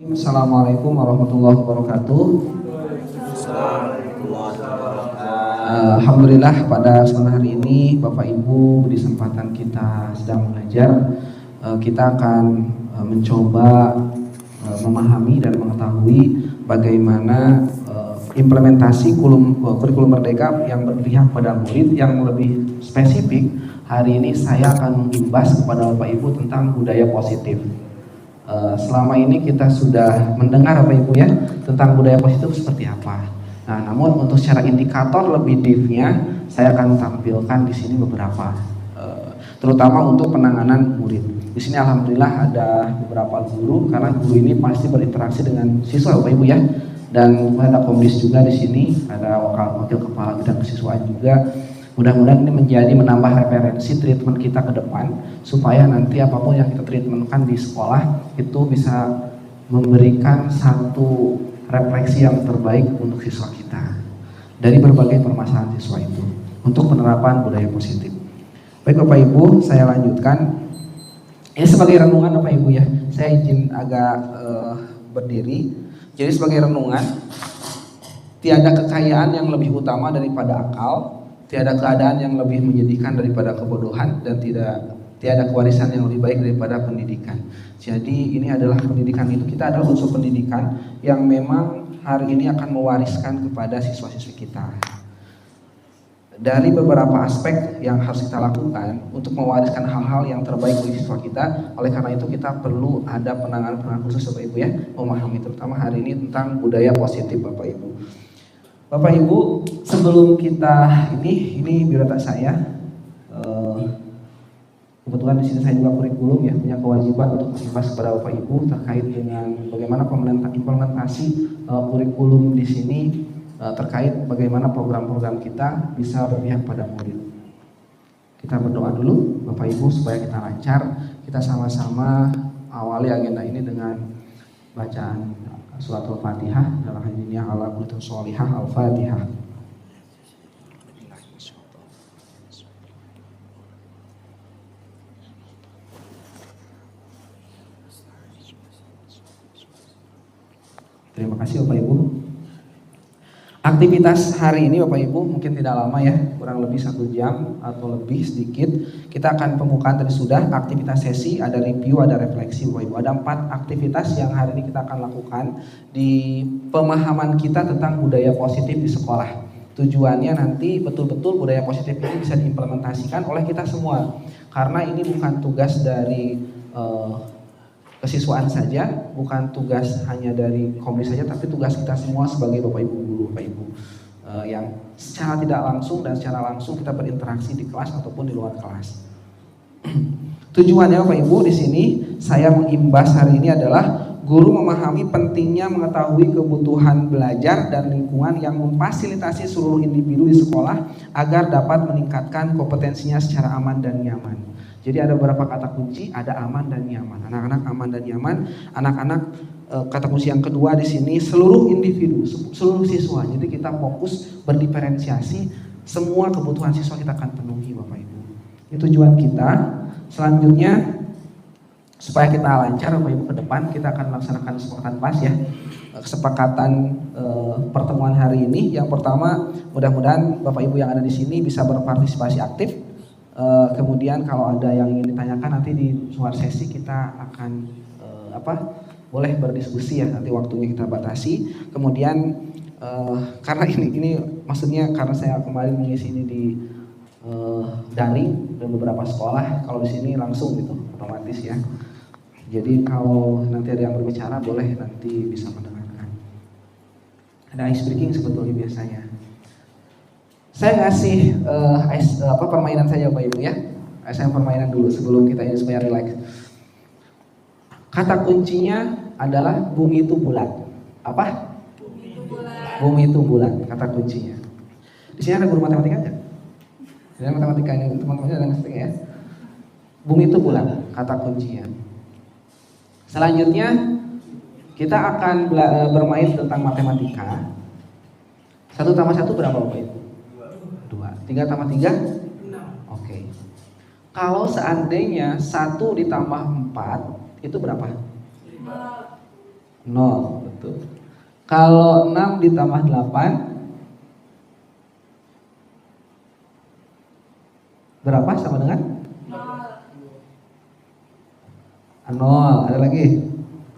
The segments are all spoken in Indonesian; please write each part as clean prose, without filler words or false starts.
Assalamualaikum warahmatullahi wabarakatuh. Alhamdulillah pada sore hari ini Bapak Ibu di kesempatan kita sedang belajar, kita akan mencoba memahami dan mengetahui bagaimana implementasi kurikulum Merdeka yang berpihak pada murid. Yang lebih spesifik, hari ini saya akan mengimbas kepada Bapak Ibu tentang budaya positif. Selama ini kita sudah mendengar Bapak Ibu ya tentang budaya positif seperti apa. Nah, namun untuk secara indikator lebih deepnya saya akan tampilkan di sini beberapa, terutama untuk penanganan murid. Di sini alhamdulillah ada beberapa guru, karena guru ini pasti berinteraksi dengan siswa Bapak Ibu ya. Dan ada komdis juga di sini, ada wakil kepala bidang kesiswaan juga. Mudah-mudahan ini menambah referensi treatment kita ke depan, supaya nanti apapun yang kita treatmentkan di sekolah itu bisa memberikan satu refleksi yang terbaik untuk siswa kita dari berbagai permasalahan siswa itu untuk penerapan budaya positif. Baik Bapak Ibu, saya lanjutkan. Ini sebagai renungan Bapak Ibu ya, saya izin agak berdiri. Jadi sebagai renungan, tiada kekayaan yang lebih utama daripada akal, tiada keadaan yang lebih menyedihkan daripada kebodohan, dan tiada kewarisan yang lebih baik daripada pendidikan. Jadi ini adalah pendidikan itu, kita adalah unsur pendidikan yang memang hari ini akan mewariskan kepada siswa-siswi kita. Dari beberapa aspek yang harus kita lakukan untuk mewariskan hal-hal yang terbaik bagi siswa kita. Oleh karena itu kita perlu ada penanganan khusus Bapak Ibu ya, memahami terutama hari ini tentang budaya positif Bapak Ibu. Bapak Ibu, sebelum kita ini biodata saya. Kebetulan di sini saya juga kurikulum ya, punya kewajiban untuk mengimbas kepada Bapak Ibu terkait dengan bagaimana implementasi kurikulum di sini, terkait bagaimana program-program kita bisa berpihak pada murid. Kita berdoa dulu Bapak Ibu supaya kita lancar. Kita sama-sama awali agenda ini dengan bacaan surat Al-Fatihah, dalam hal ini ala kulli sholihah Al-Fatihah. Terima kasih Bapak Ibu. Aktivitas hari ini Bapak Ibu mungkin tidak lama ya, kurang lebih 1 jam atau lebih sedikit. Kita akan pembukaan tadi sudah, aktivitas sesi, ada review, ada refleksi Bapak Ibu. Ada 4 aktivitas yang hari ini kita akan lakukan di pemahaman kita tentang budaya positif di sekolah. Tujuannya nanti betul-betul budaya positif ini bisa diimplementasikan oleh kita semua. Karena ini bukan tugas dari kesiswaan saja, bukan tugas hanya dari komdis saja, tapi tugas kita semua sebagai Bapak Ibu guru, Bapak Ibu yang secara tidak langsung dan secara langsung kita berinteraksi di kelas ataupun di luar kelas. Tujuannya Bapak Ibu di sini saya mengimbas hari ini adalah guru memahami pentingnya mengetahui kebutuhan belajar dan lingkungan yang memfasilitasi seluruh individu di sekolah agar dapat meningkatkan kompetensinya secara aman dan nyaman. Jadi ada beberapa kata kunci, ada aman dan nyaman. Anak-anak aman dan nyaman, anak-anak kata kunci yang kedua di sini seluruh individu, seluruh siswa. Jadi kita fokus berdiferensiasi, semua kebutuhan siswa kita akan penuhi Bapak Ibu. Ini tujuan kita. Selanjutnya supaya kita lancar Bapak Ibu ke depan, kita akan melaksanakan kesepakatan PAS ya. Kesepakatan pertemuan hari ini. Yang pertama, mudah-mudahan Bapak Ibu yang ada di sini bisa berpartisipasi aktif. Kemudian kalau ada yang ingin ditanyakan nanti di luar sesi kita akan boleh berdiskusi ya, nanti waktunya kita batasi. Kemudian karena ini maksudnya karena saya kemarin mengisi ini di daring dan beberapa sekolah, kalau di sini langsung gitu otomatis ya. Jadi kalau nanti ada yang berbicara boleh nanti bisa mendengarkan. Ada ice breaking sebetulnya biasanya. Saya ngasih permainan saja Bapak Ibu ya. Saya permainan dulu sebelum kita ini supaya relax. Kata kuncinya adalah bumi itu bulat. Apa? Bumi itu bulat. Bumi itu bulat, kata kuncinya. Di sini ada guru matematika enggak? Ada matematika ini, teman-temannya ada matematika ya. Bumi itu bulat, kata kuncinya. Selanjutnya kita akan bermain tentang matematika. 1 tambah 1 berapa Bapak Ibu? 2. 3 tambah 3? 6. Oke. Kalau seandainya 1 ditambah 4 itu berapa? 5. 0, betul. Kalau 6 ditambah 8 berapa sama dengan? 0. Ada lagi?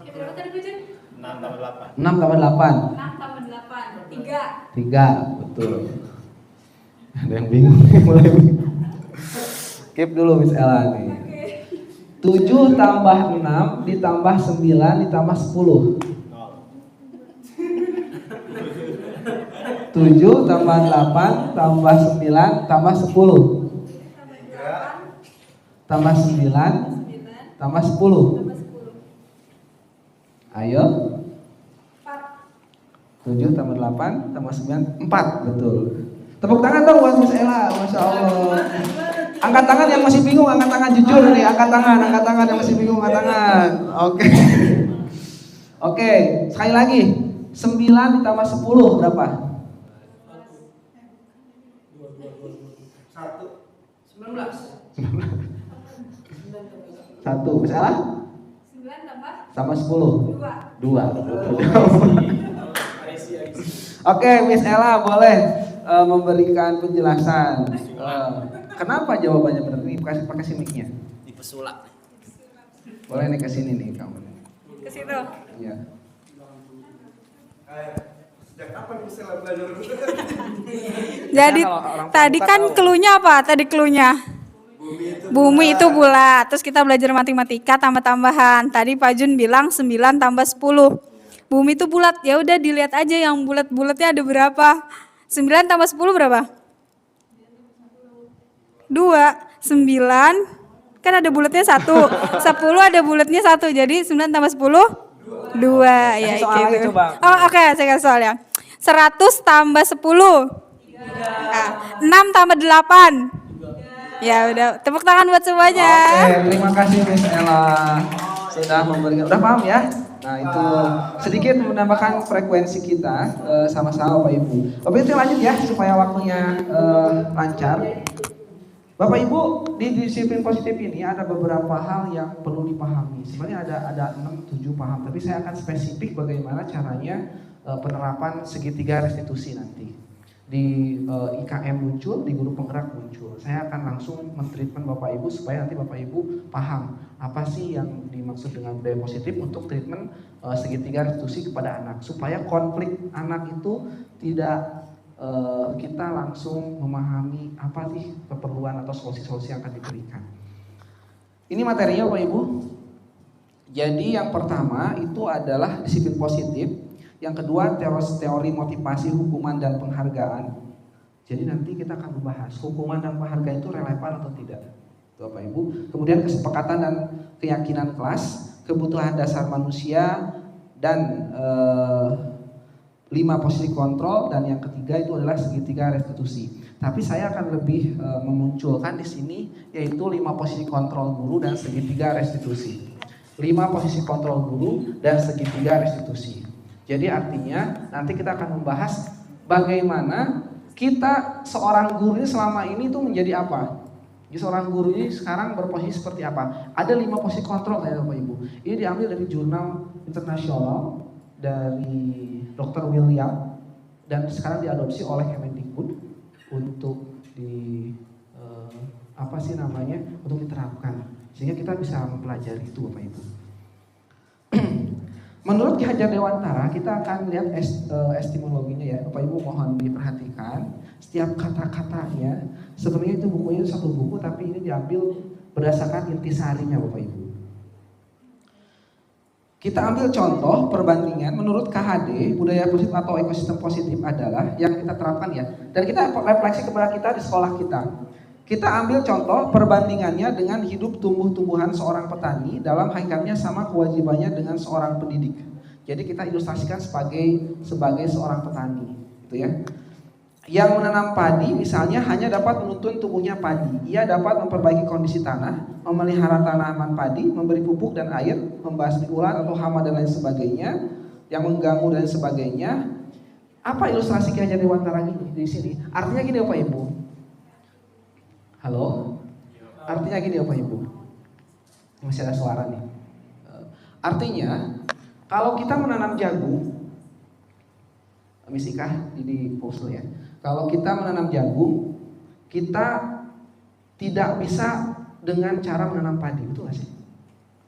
Ya, berapa tadi Bujun? 6 tambah 8. 6 tambah 8. 6 tambah 8. 3. 3, betul. Ada yang bingung, mulai bingung. Skip dulu Miss Ella nih. Oke. 7 tambah 6 ditambah 9 ditambah 10. 7 tambah 8 tambah 9 tambah 10 tambah 9 tambah 10. Ayo. 7 tambah 8 tambah 9 4, betul. Tepuk tangan dong buat Miss Ella, Masya Allah. Angkat tangan yang masih bingung, angkat tangan jujur nih, angkat tangan yang masih bingung, angkat tangan. Oke. Oke, sekali lagi. 9 ditambah 10 berapa? 1. Miss Ella? 9 tambah 10. 2. Oke, Miss Ella boleh memberikan penjelasan. Kenapa jawabannya benar? Nih pakai mic-nya. Di pesulap. Boleh nih ke sini nih kamu. Ke situ. Iya. Sejak kapan bisa belajar? Jadi tadi kan cluenya apa? Tadi cluenya Bumi itu bulat. Terus kita belajar matematika tambah-tambahan. Tadi Pak Jun bilang 9 tambah 10. Bumi itu bulat. Ya udah dilihat aja yang bulat-bulatnya ada berapa. 9 tambah 10 berapa? 2. 9 kan ada bulatnya 1. 10 ada bulatnya 1. Jadi 9 tambah 10 2. Ya gitu. Oh oke, saya kasih soal ya. 100 tambah 10 6 tambah 8. Ya udah, tepuk tangan buat semuanya. Oke, terima kasih Miss Ella sudah memberikan. Udah paham ya? Nah itu sedikit menambahkan frekuensi kita sama-sama Bapak Ibu. Bapak Ibu lanjut ya supaya waktunya lancar. Bapak Ibu di disiplin positif ini ada beberapa hal yang perlu dipahami. Sebenarnya ada 6-7 paham, tapi saya akan spesifik bagaimana caranya penerapan segitiga restitusi nanti. Di IKM muncul, di guru penggerak muncul. Saya akan langsung men-treatment Bapak Ibu supaya nanti Bapak Ibu paham apa sih yang dimaksud dengan budaya positif untuk treatment segitiga restitusi kepada anak. Supaya konflik anak itu tidak kita langsung memahami apa sih keperluan atau solusi-solusi yang akan diberikan. Ini materinya Bapak Ibu. Jadi yang pertama itu adalah disiplin positif. Yang kedua teori motivasi, hukuman dan penghargaan. Jadi nanti kita akan membahas hukuman dan penghargaan itu relevan atau tidak, Bapak Ibu. Kemudian kesepakatan dan keyakinan kelas, kebutuhan dasar manusia, dan 5 posisi kontrol, dan yang ketiga itu adalah segitiga restitusi. Tapi saya akan lebih memunculkan di sini yaitu 5 posisi kontrol guru dan segitiga restitusi. 5 posisi kontrol guru dan segitiga restitusi. Jadi artinya nanti kita akan membahas bagaimana kita seorang guru ini selama ini tuh menjadi apa. Jadi seorang guru ini sekarang berposisi seperti apa. Ada 5 posisi kontrol ya Bapak Ibu. Ini diambil dari jurnal internasional dari Dr. William dan sekarang diadopsi oleh Kemendikbud untuk untuk diterapkan sehingga kita bisa mempelajari itu Bapak Ibu. Menurut Ki Hajar Dewantara kita akan lihat etimologinya ya Bapak Ibu, mohon diperhatikan setiap kata-katanya. Sebenarnya itu bukunya satu buku tapi ini diambil berdasarkan intisarinya Bapak Ibu. Kita ambil contoh perbandingan menurut KHD, budaya positif atau ekosistem positif adalah yang kita terapkan ya. Dan kita refleksi kepada kita di sekolah kita. Kita ambil contoh perbandingannya dengan hidup tumbuh-tumbuhan seorang petani dalam hakikatnya sama kewajibannya dengan seorang pendidik. Jadi kita ilustrasikan sebagai seorang petani, gitu ya. Yang menanam padi misalnya hanya dapat menuntun tumbuhnya padi. Ia dapat memperbaiki kondisi tanah, memelihara tanaman padi, memberi pupuk dan air, membasmi ulat atau hama dan lain sebagainya, yang mengganggu dan sebagainya. Apa ilustrasi Ki Hajar Dewantara di sini? Artinya gini Bapak Ibu. Halo? Artinya gini Bapak Ibu. Masih ada suara nih. Artinya Kalau kita menanam jagung, misikah ini pause ya. Kalau kita menanam jagung, kita tidak bisa dengan cara menanam padi, betul nggak sih?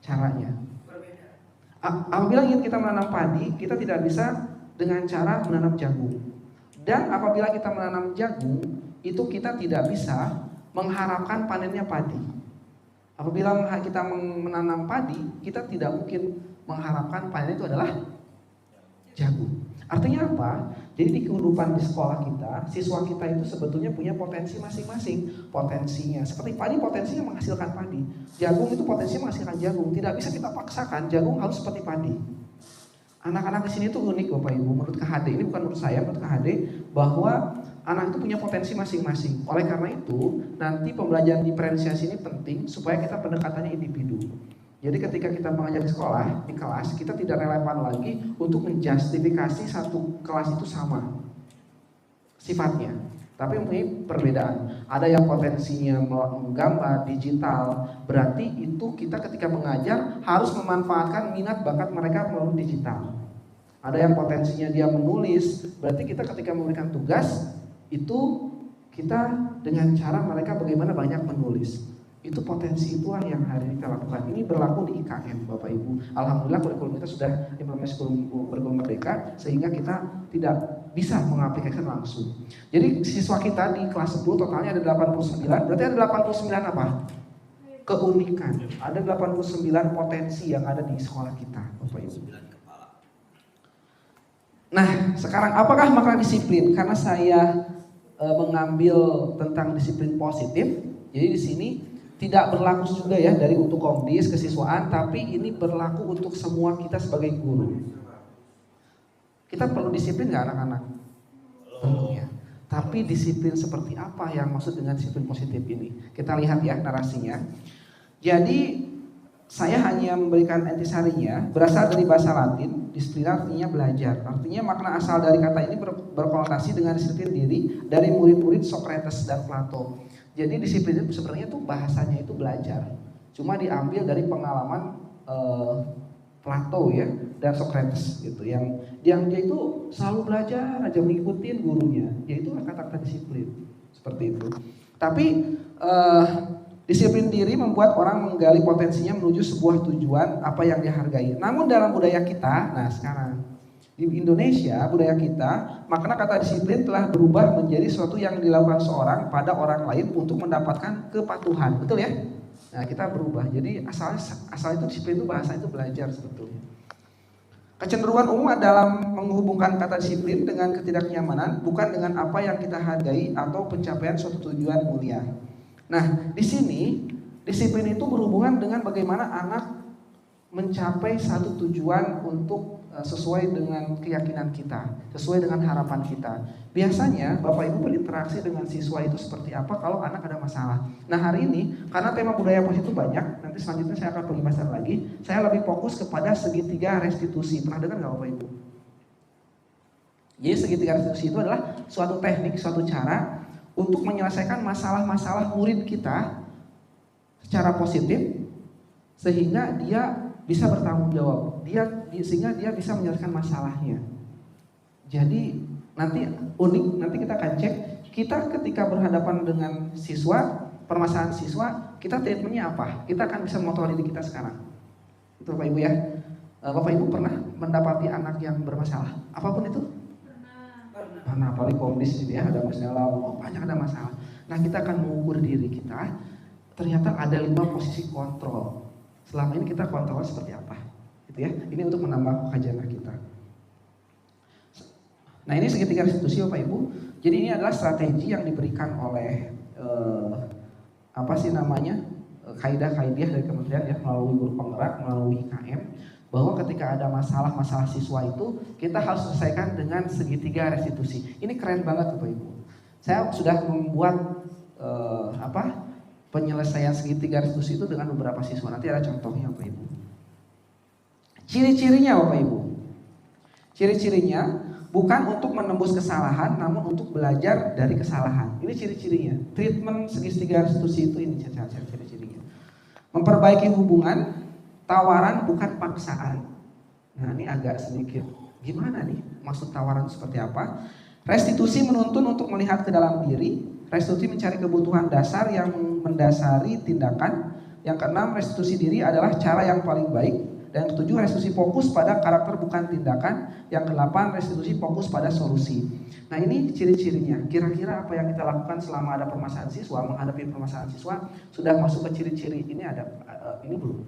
Caranya. Apabila ingin kita menanam padi, kita tidak bisa dengan cara menanam jagung. Dan apabila kita menanam jagung, itu kita tidak bisa mengharapkan panennya padi. Apabila kita menanam padi, kita tidak mungkin mengharapkan panen itu adalah jagung. Artinya apa? Jadi di kehidupan di sekolah kita, siswa kita itu sebetulnya punya potensi masing-masing. Potensinya seperti padi, potensinya menghasilkan padi. Jagung itu potensinya menghasilkan jagung. Tidak bisa kita paksakan jagung harus seperti padi. Anak-anak di sini tuh unik Bapak Ibu. Menurut KHD, ini bukan menurut saya, menurut KHD, bahwa anak itu punya potensi masing-masing. Oleh karena itu, nanti pembelajaran diferensiasi ini penting supaya kita pendekatannya individu. Jadi ketika kita mengajar di sekolah, di kelas, kita tidak relevan lagi untuk menjustifikasi satu kelas itu sama sifatnya. Tapi mempunyai perbedaan. Ada yang potensinya menggambar, digital, berarti itu kita ketika mengajar harus memanfaatkan minat bakat mereka melalui digital. Ada yang potensinya dia menulis, berarti kita ketika memberikan tugas, itu kita dengan cara mereka bagaimana banyak menulis. Itu potensi itulah yang hari ini kita lakukan. Ini berlaku di IKM Bapak Ibu. Alhamdulillah kurikulum kita sudah implementasi kurikulum merdeka sehingga kita tidak bisa mengaplikasikan langsung. Jadi siswa kita di kelas 10 totalnya ada 89. Berarti ada 89 apa? Keunikan. Ada 89 potensi yang ada di sekolah kita Bapak Ibu. Nah, sekarang apakah makna disiplin? Karena saya mengambil tentang disiplin positif. Jadi di sini tidak berlaku juga ya dari untuk komdis kesiswaan, tapi ini berlaku untuk semua kita sebagai guru. Kita perlu disiplin nggak anak-anak? Perlu ya. Tapi disiplin seperti apa yang maksud dengan disiplin positif ini? Kita lihat ya narasinya. Jadi saya hanya memberikan intisarinya, berasal dari bahasa Latin, disiplin artinya belajar. Artinya makna asal dari kata ini berkonotasi dengan disiplin diri dari murid-murid Socrates dan Plato. Jadi disiplin itu sebenarnya tuh bahasanya itu belajar. Cuma diambil dari pengalaman Plato ya dan Socrates gitu. Yang dia itu selalu belajar aja mengikuti gurunya. Yaitu kata-kata disiplin seperti itu. Tapi disiplin diri membuat orang menggali potensinya menuju sebuah tujuan apa yang dihargai. Namun dalam budaya kita, nah sekarang di Indonesia, budaya kita, makna kata disiplin telah berubah menjadi sesuatu yang dilakukan seorang pada orang lain untuk mendapatkan kepatuhan. Betul ya? Nah, kita berubah. Jadi asal itu disiplin itu bahasa itu belajar sebetulnya. Kecenderungan umum dalam menghubungkan kata disiplin dengan ketidaknyamanan, bukan dengan apa yang kita hargai atau pencapaian suatu tujuan mulia. Nah, di sini disiplin itu berhubungan dengan bagaimana anak mencapai satu tujuan untuk sesuai dengan keyakinan kita, sesuai dengan harapan kita. Biasanya Bapak Ibu berinteraksi dengan siswa itu seperti apa kalau anak ada masalah. Nah hari ini karena tema budaya positif banyak, nanti selanjutnya saya akan penjelasan lagi. Saya lebih fokus kepada segitiga restitusi. Pernah dengar nggak Bapak Ibu? Jadi segitiga restitusi itu adalah suatu teknik, suatu cara untuk menyelesaikan masalah-masalah murid kita secara positif sehingga dia bisa bertanggung jawab, sehingga dia bisa menyelesaikan masalahnya. Jadi nanti unik, nanti kita akan cek kita ketika berhadapan dengan siswa, permasalahan siswa, kita treatmentnya apa? Kita akan bisa memotong diri kita sekarang. Itu Bapak Ibu ya. Bapak Ibu pernah mendapati anak yang bermasalah, apapun itu? Pernah, apalagi komdis ya ada masalah, banyak ada masalah. Nah kita akan mengukur diri kita. Ternyata ada 5 posisi kontrol. Selama ini kita kontrol seperti apa, gitu ya? Ini untuk menambah khazanah kita. Nah ini segitiga restitusi Bapak Ibu. Jadi ini adalah strategi yang diberikan oleh kaidah-kaidah dari kementerian ya melalui guru penggerak, melalui IKM, bahwa ketika ada masalah siswa itu kita harus selesaikan dengan segitiga restitusi. Ini keren banget Bapak Ibu. Saya sudah membuat penyelesaian segitiga restitusi itu dengan beberapa siswa. Nanti ada contohnya Bapak Ibu. Ciri-cirinya Bapak Ibu. Ciri-cirinya bukan untuk menembus kesalahan, namun untuk belajar dari kesalahan. Ini ciri-cirinya. Treatment segitiga restitusi itu ini ciri-cirinya. Memperbaiki hubungan, tawaran bukan paksaan. Nah ini agak sedikit gimana nih, maksud tawaran seperti apa? Restitusi menuntun untuk melihat ke dalam diri. Restitusi mencari kebutuhan dasar yang mendasari tindakan. Yang keenam, restitusi diri adalah cara yang paling baik. Dan yang ketujuh, restitusi fokus pada karakter bukan tindakan. Yang kedelapan, restitusi fokus pada solusi. Nah ini ciri-cirinya. Kira-kira apa yang kita lakukan selama ada permasalahan siswa, menghadapi permasalahan siswa, sudah masuk ke ciri-ciri ini ini belum?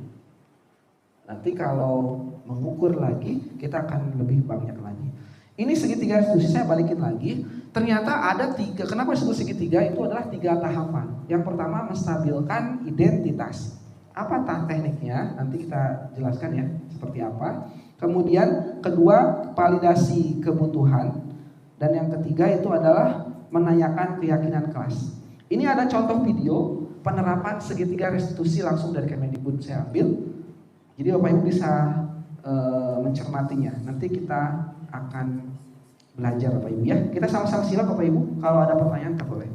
Nanti kalau mengukur lagi, kita akan lebih banyak lagi. Ini segitiga restitusi, saya balikin lagi. Ternyata ada tiga. Kenapa disebut segitiga? Itu adalah 3 tahapan. Yang pertama, menstabilkan identitas. Apa tekniknya? Nanti kita jelaskan ya, seperti apa. Kemudian kedua, validasi kebutuhan. Dan yang ketiga itu adalah menanyakan keyakinan kelas. Ini ada contoh video penerapan segitiga restitusi langsung dari Kemendikbud saya ambil. Jadi Bapak Ibu bisa mencermatinya. Nanti kita akan belajar Bapak Ibu ya. Kita sama-sama simak Bapak Ibu. Kalau ada pertanyaan tak boleh.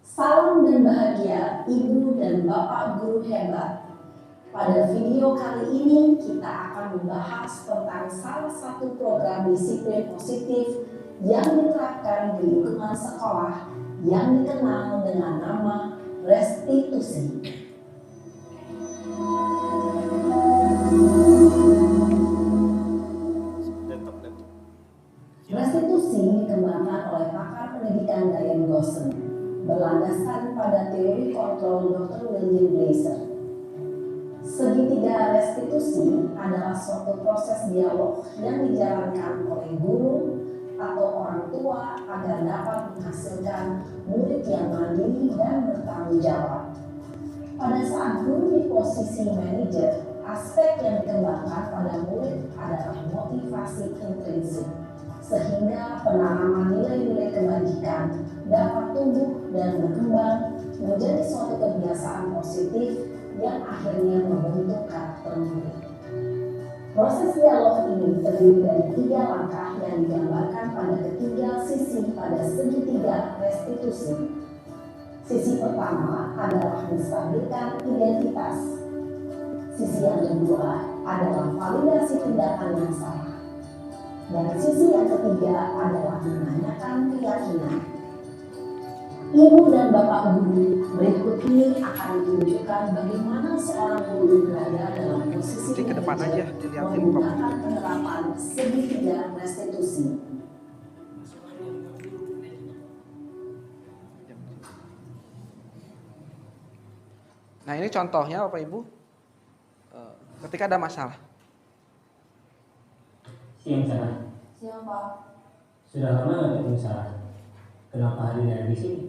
Salam dan bahagia Ibu dan Bapak guru hebat. Pada video kali ini kita akan membahas tentang salah satu program disiplin positif yang diterapkan di lingkungan sekolah yang dikenal dengan nama restitusi. Restitusi dikembangkan oleh pakar pendidikan Diane Gosson berlandaskan pada teori kontrol Dr. William Blaser. Segitiga restitusi adalah suatu proses dialog yang dijalankan oleh guru atau orang tua agar dapat menghasilkan murid yang mandiri dan bertanggung jawab. Pada saat guru di posisi manajer, aspek yang dikembangkan pada murid adalah motivasi intrinsik, sehingga penanaman nilai-nilai kebajikan dapat tumbuh dan berkembang menjadi suatu kebiasaan positif yang akhirnya membentuk karakter murid. Proses dialog ini terdiri dari 3 langkah yang digambarkan pada ketiga sisi pada segitiga restitusi. Sisi pertama adalah menstabilkan identitas. Sisi yang kedua adalah validasi tindakan yang salah. Dan sisi yang ketiga adalah menanyakan keyakinan. Ibu dan Bapak guru, berikut ini akan ditunjukkan bagaimana seorang guru berada dalam posisi Ke depan aja, dilihatin menggunakan penerapan segitiga restitusi. Nah ini contohnya Bapak Ibu, ketika ada masalah. Siang Sarah. Siang Pak. Sudah lama nggak ketemu Sarah? Kenapa hadirnya di sini?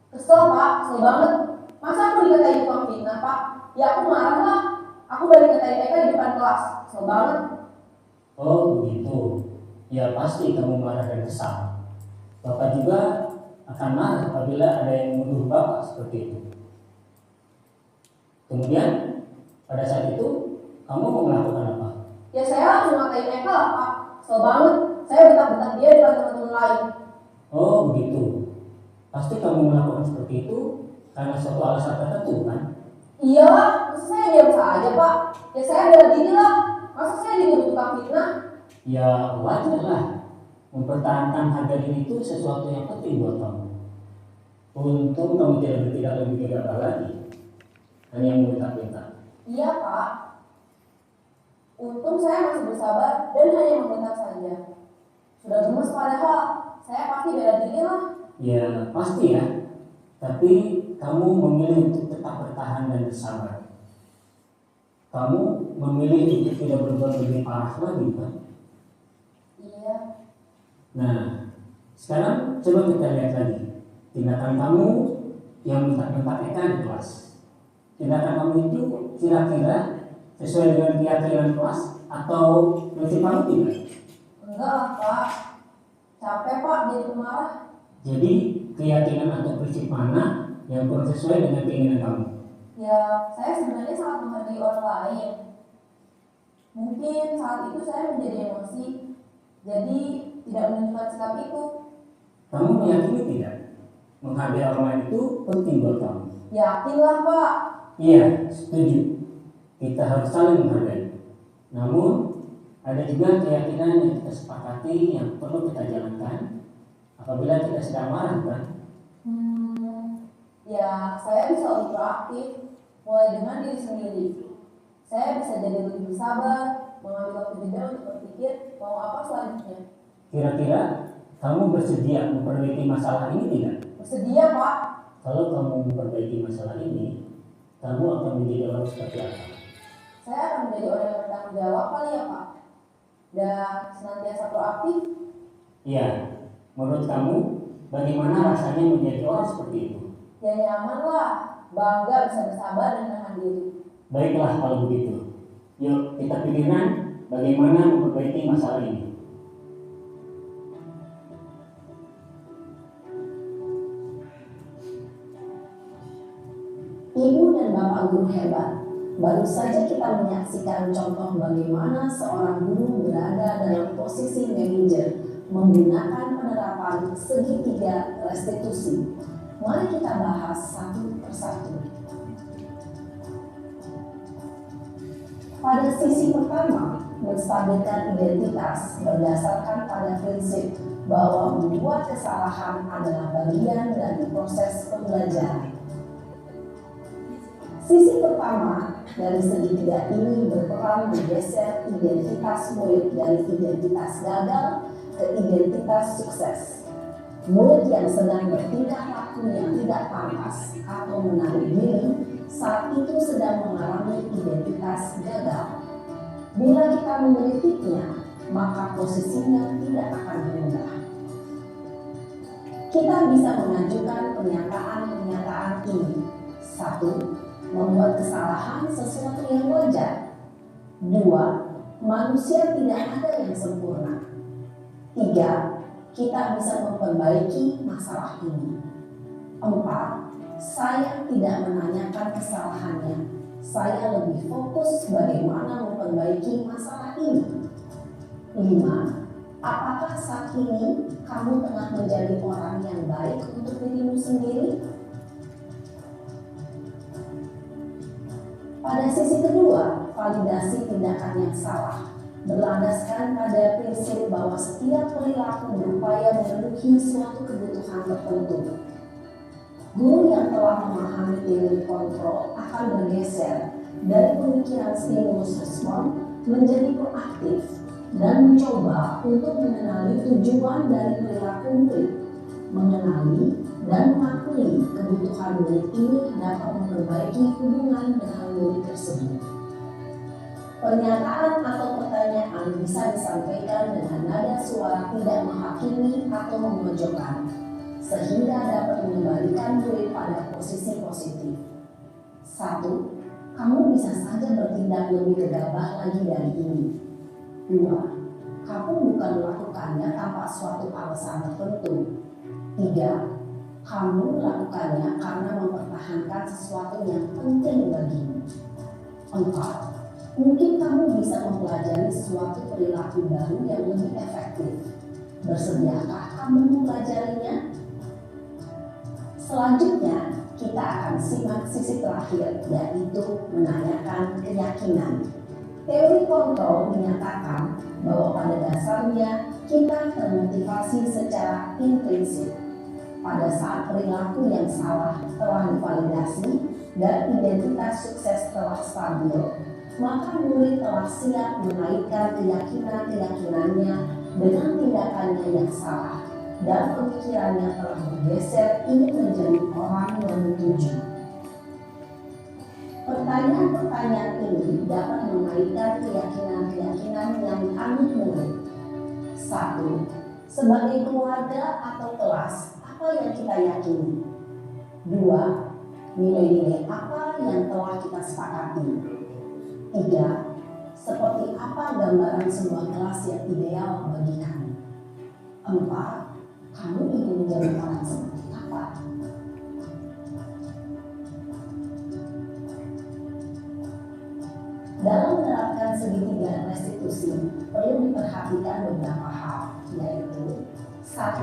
Kesel Pak, kesel banget. Masa aku dikatain tukang fitnah Pak? Ya aku marah lah. Aku dari dikatain mereka di depan kelas. Kesel banget. Oh begitu. Ya pasti kamu marah dan kesal. Bapak juga akan marah apabila ada yang menuduh Bapak seperti itu. Kemudian pada saat itu kamu mau melakukan apa? Ya saya langsung ngatain mereka lah Pak. Kesel banget. Saya bentak-bentak dia di depan teman-teman lain. Oh begitu. Pasti kamu melakukan seperti itu karena suatu alasan tertentu kan? Iya lah, masa saya diam saja Pak? Ya saya bela diri lah. Masa saya dituduh tukang fitnah? Ya wajar lah. Mempertahankan harga diri itu sesuatu yang penting buat kamu. Untung kamu tidak bertindak lebih gegabah lagi. Hanya meminta-minta. Iya Pak. Untung saya masih bersabar dan hanya membentak saja. Sudah gemes padahal, saya pasti bela diri lah. Ya pasti ya. Tapi kamu memilih untuk tetap bertahan dan bersabar. Kamu memilih untuk tidak berbuat lebih parah lagi kan? Iya. Nah, sekarang coba kita lihat lagi tindakan kamu yang mentak-mentak di kelas. Tindakan kamu itu kira-kira sesuai dengan keyakinan kelas atau prinsip kamu tidak? Enggak lah Pak. Capek Pak jadi pemarah. Jadi keyakinan atau prinsip mana yang kurang sesuai dengan keinginan kamu? Ya, saya sebenarnya sangat menghargai orang lain. Mungkin saat itu saya menjadi emosi, jadi tidak menunjukkan sikap itu. Kamu meyakini tidak? Menghargai orang lain itu penting buat kamu. Yakinlah Pak. Iya, setuju. Kita harus saling menghargai. Namun, ada juga keyakinan yang kita sepakati yang perlu kita jalankan apabila kita sedang marah, kan? Ya, saya bisa lebih proaktif, mulai dengan diri sendiri. Saya bisa jadi lebih bersabar, mengambil waktu jeda untuk berpikir mau apa selanjutnya. Kira-kira kamu bersedia memperbaiki masalah ini tidak? Bersedia Pak. Kalau kamu memperbaiki masalah ini, kamu akan menjadi orang seperti apa? Saya akan menjadi orang yang bertanggung jawab kali ya Pak. Dan senantiasa proaktif. Iya, menurut kamu bagaimana rasanya menjadi orang seperti itu? Ya nyaman lah, bangga bisa bersabar dan menahan diri. Baiklah kalau begitu. Yuk kita pikirkan bagaimana memperbaiki masalah ini. Ibu dan Bapak guru hebat. Baru saja kita menyaksikan contoh bagaimana seorang guru berada dalam posisi manajer menggunakan penerapan segitiga restitusi. Mari kita bahas satu persatu. Pada sisi pertama, menstabilkan identitas berdasarkan pada prinsip bahwa membuat kesalahan adalah bagian dari proses pembelajaran. Sisi pertama dari segitiga ini berperan menggeser identitas murid dari identitas gagal ke identitas sukses. Murid yang sedang bertingkah laku yang tidak pantas atau menarik diri saat itu sedang mengalami identitas gagal. Bila kita mengkritiknya, maka posisinya tidak akan berubah. Kita bisa mengajukan pernyataan-pernyataan ini. 1. Membuat kesalahan sesuatu yang wajar. 2. Manusia tidak ada yang sempurna. 3. Kita bisa memperbaiki masalah ini. 4. Saya tidak menanyakan kesalahannya. Saya lebih fokus bagaimana memperbaiki masalah ini. 5. Apakah saat ini kamu tengah menjadi orang yang baik untuk dirimu sendiri? Pada sisi kedua, validasi tindakan yang salah berlandaskan pada prinsip bahwa setiap perilaku berupaya memenuhi suatu kebutuhan tertentu. Guru yang telah memahami teori kontrol akan bergeser dari pemikiran stimulus respon menjadi proaktif dan mencoba untuk mengenali tujuan dari perilaku murid, mengenali dan mengakui kebutuhan murid ini dapat memperbaiki hubungan dengan murid tersebut. Pernyataan atau pertanyaan bisa disampaikan dengan nada suara tidak menghakimi atau memojokkan, sehingga dapat mengembalikan murid pada posisi positif. 1. Kamu bisa saja bertindak lebih gegabah lagi dari ini. 2. Kamu bukan melakukannya tanpa suatu alasan tertentu. 3. Kamu melakukannya karena mempertahankan sesuatu yang penting bagimu. 4. Mungkin kamu bisa mempelajari suatu perilaku baru yang lebih efektif. Bersediakah kamu mempelajarinya? Selanjutnya, kita akan simak sisi terakhir, yaitu menanyakan keyakinan. Teori kontrol menyatakan bahwa pada dasarnya kita termotivasi secara intrinsik. Pada saat perilaku yang salah telah divalidasi dan identitas sukses telah stabil, maka murid telah siap menaikkan keyakinan-keyakinannya dengan tindakannya yang salah dan pemikirannya telah bergeser ingin menjadi orang yang dituju. Pertanyaan-pertanyaan ini dapat menaikkan keyakinan-keyakinan yang dianut murid. 1. Sebagai keluarga atau kelas, apa yang kita yakini? 2. Nilai-nilai apa yang telah kita sepakati? 3. Seperti apa gambaran sebuah kelas yang ideal bagi kamu? 4. Kamu ingin menjadi orang seperti apa? Dalam menerapkan segitiga restitusi perlu diperhatikan beberapa hal, yaitu 1.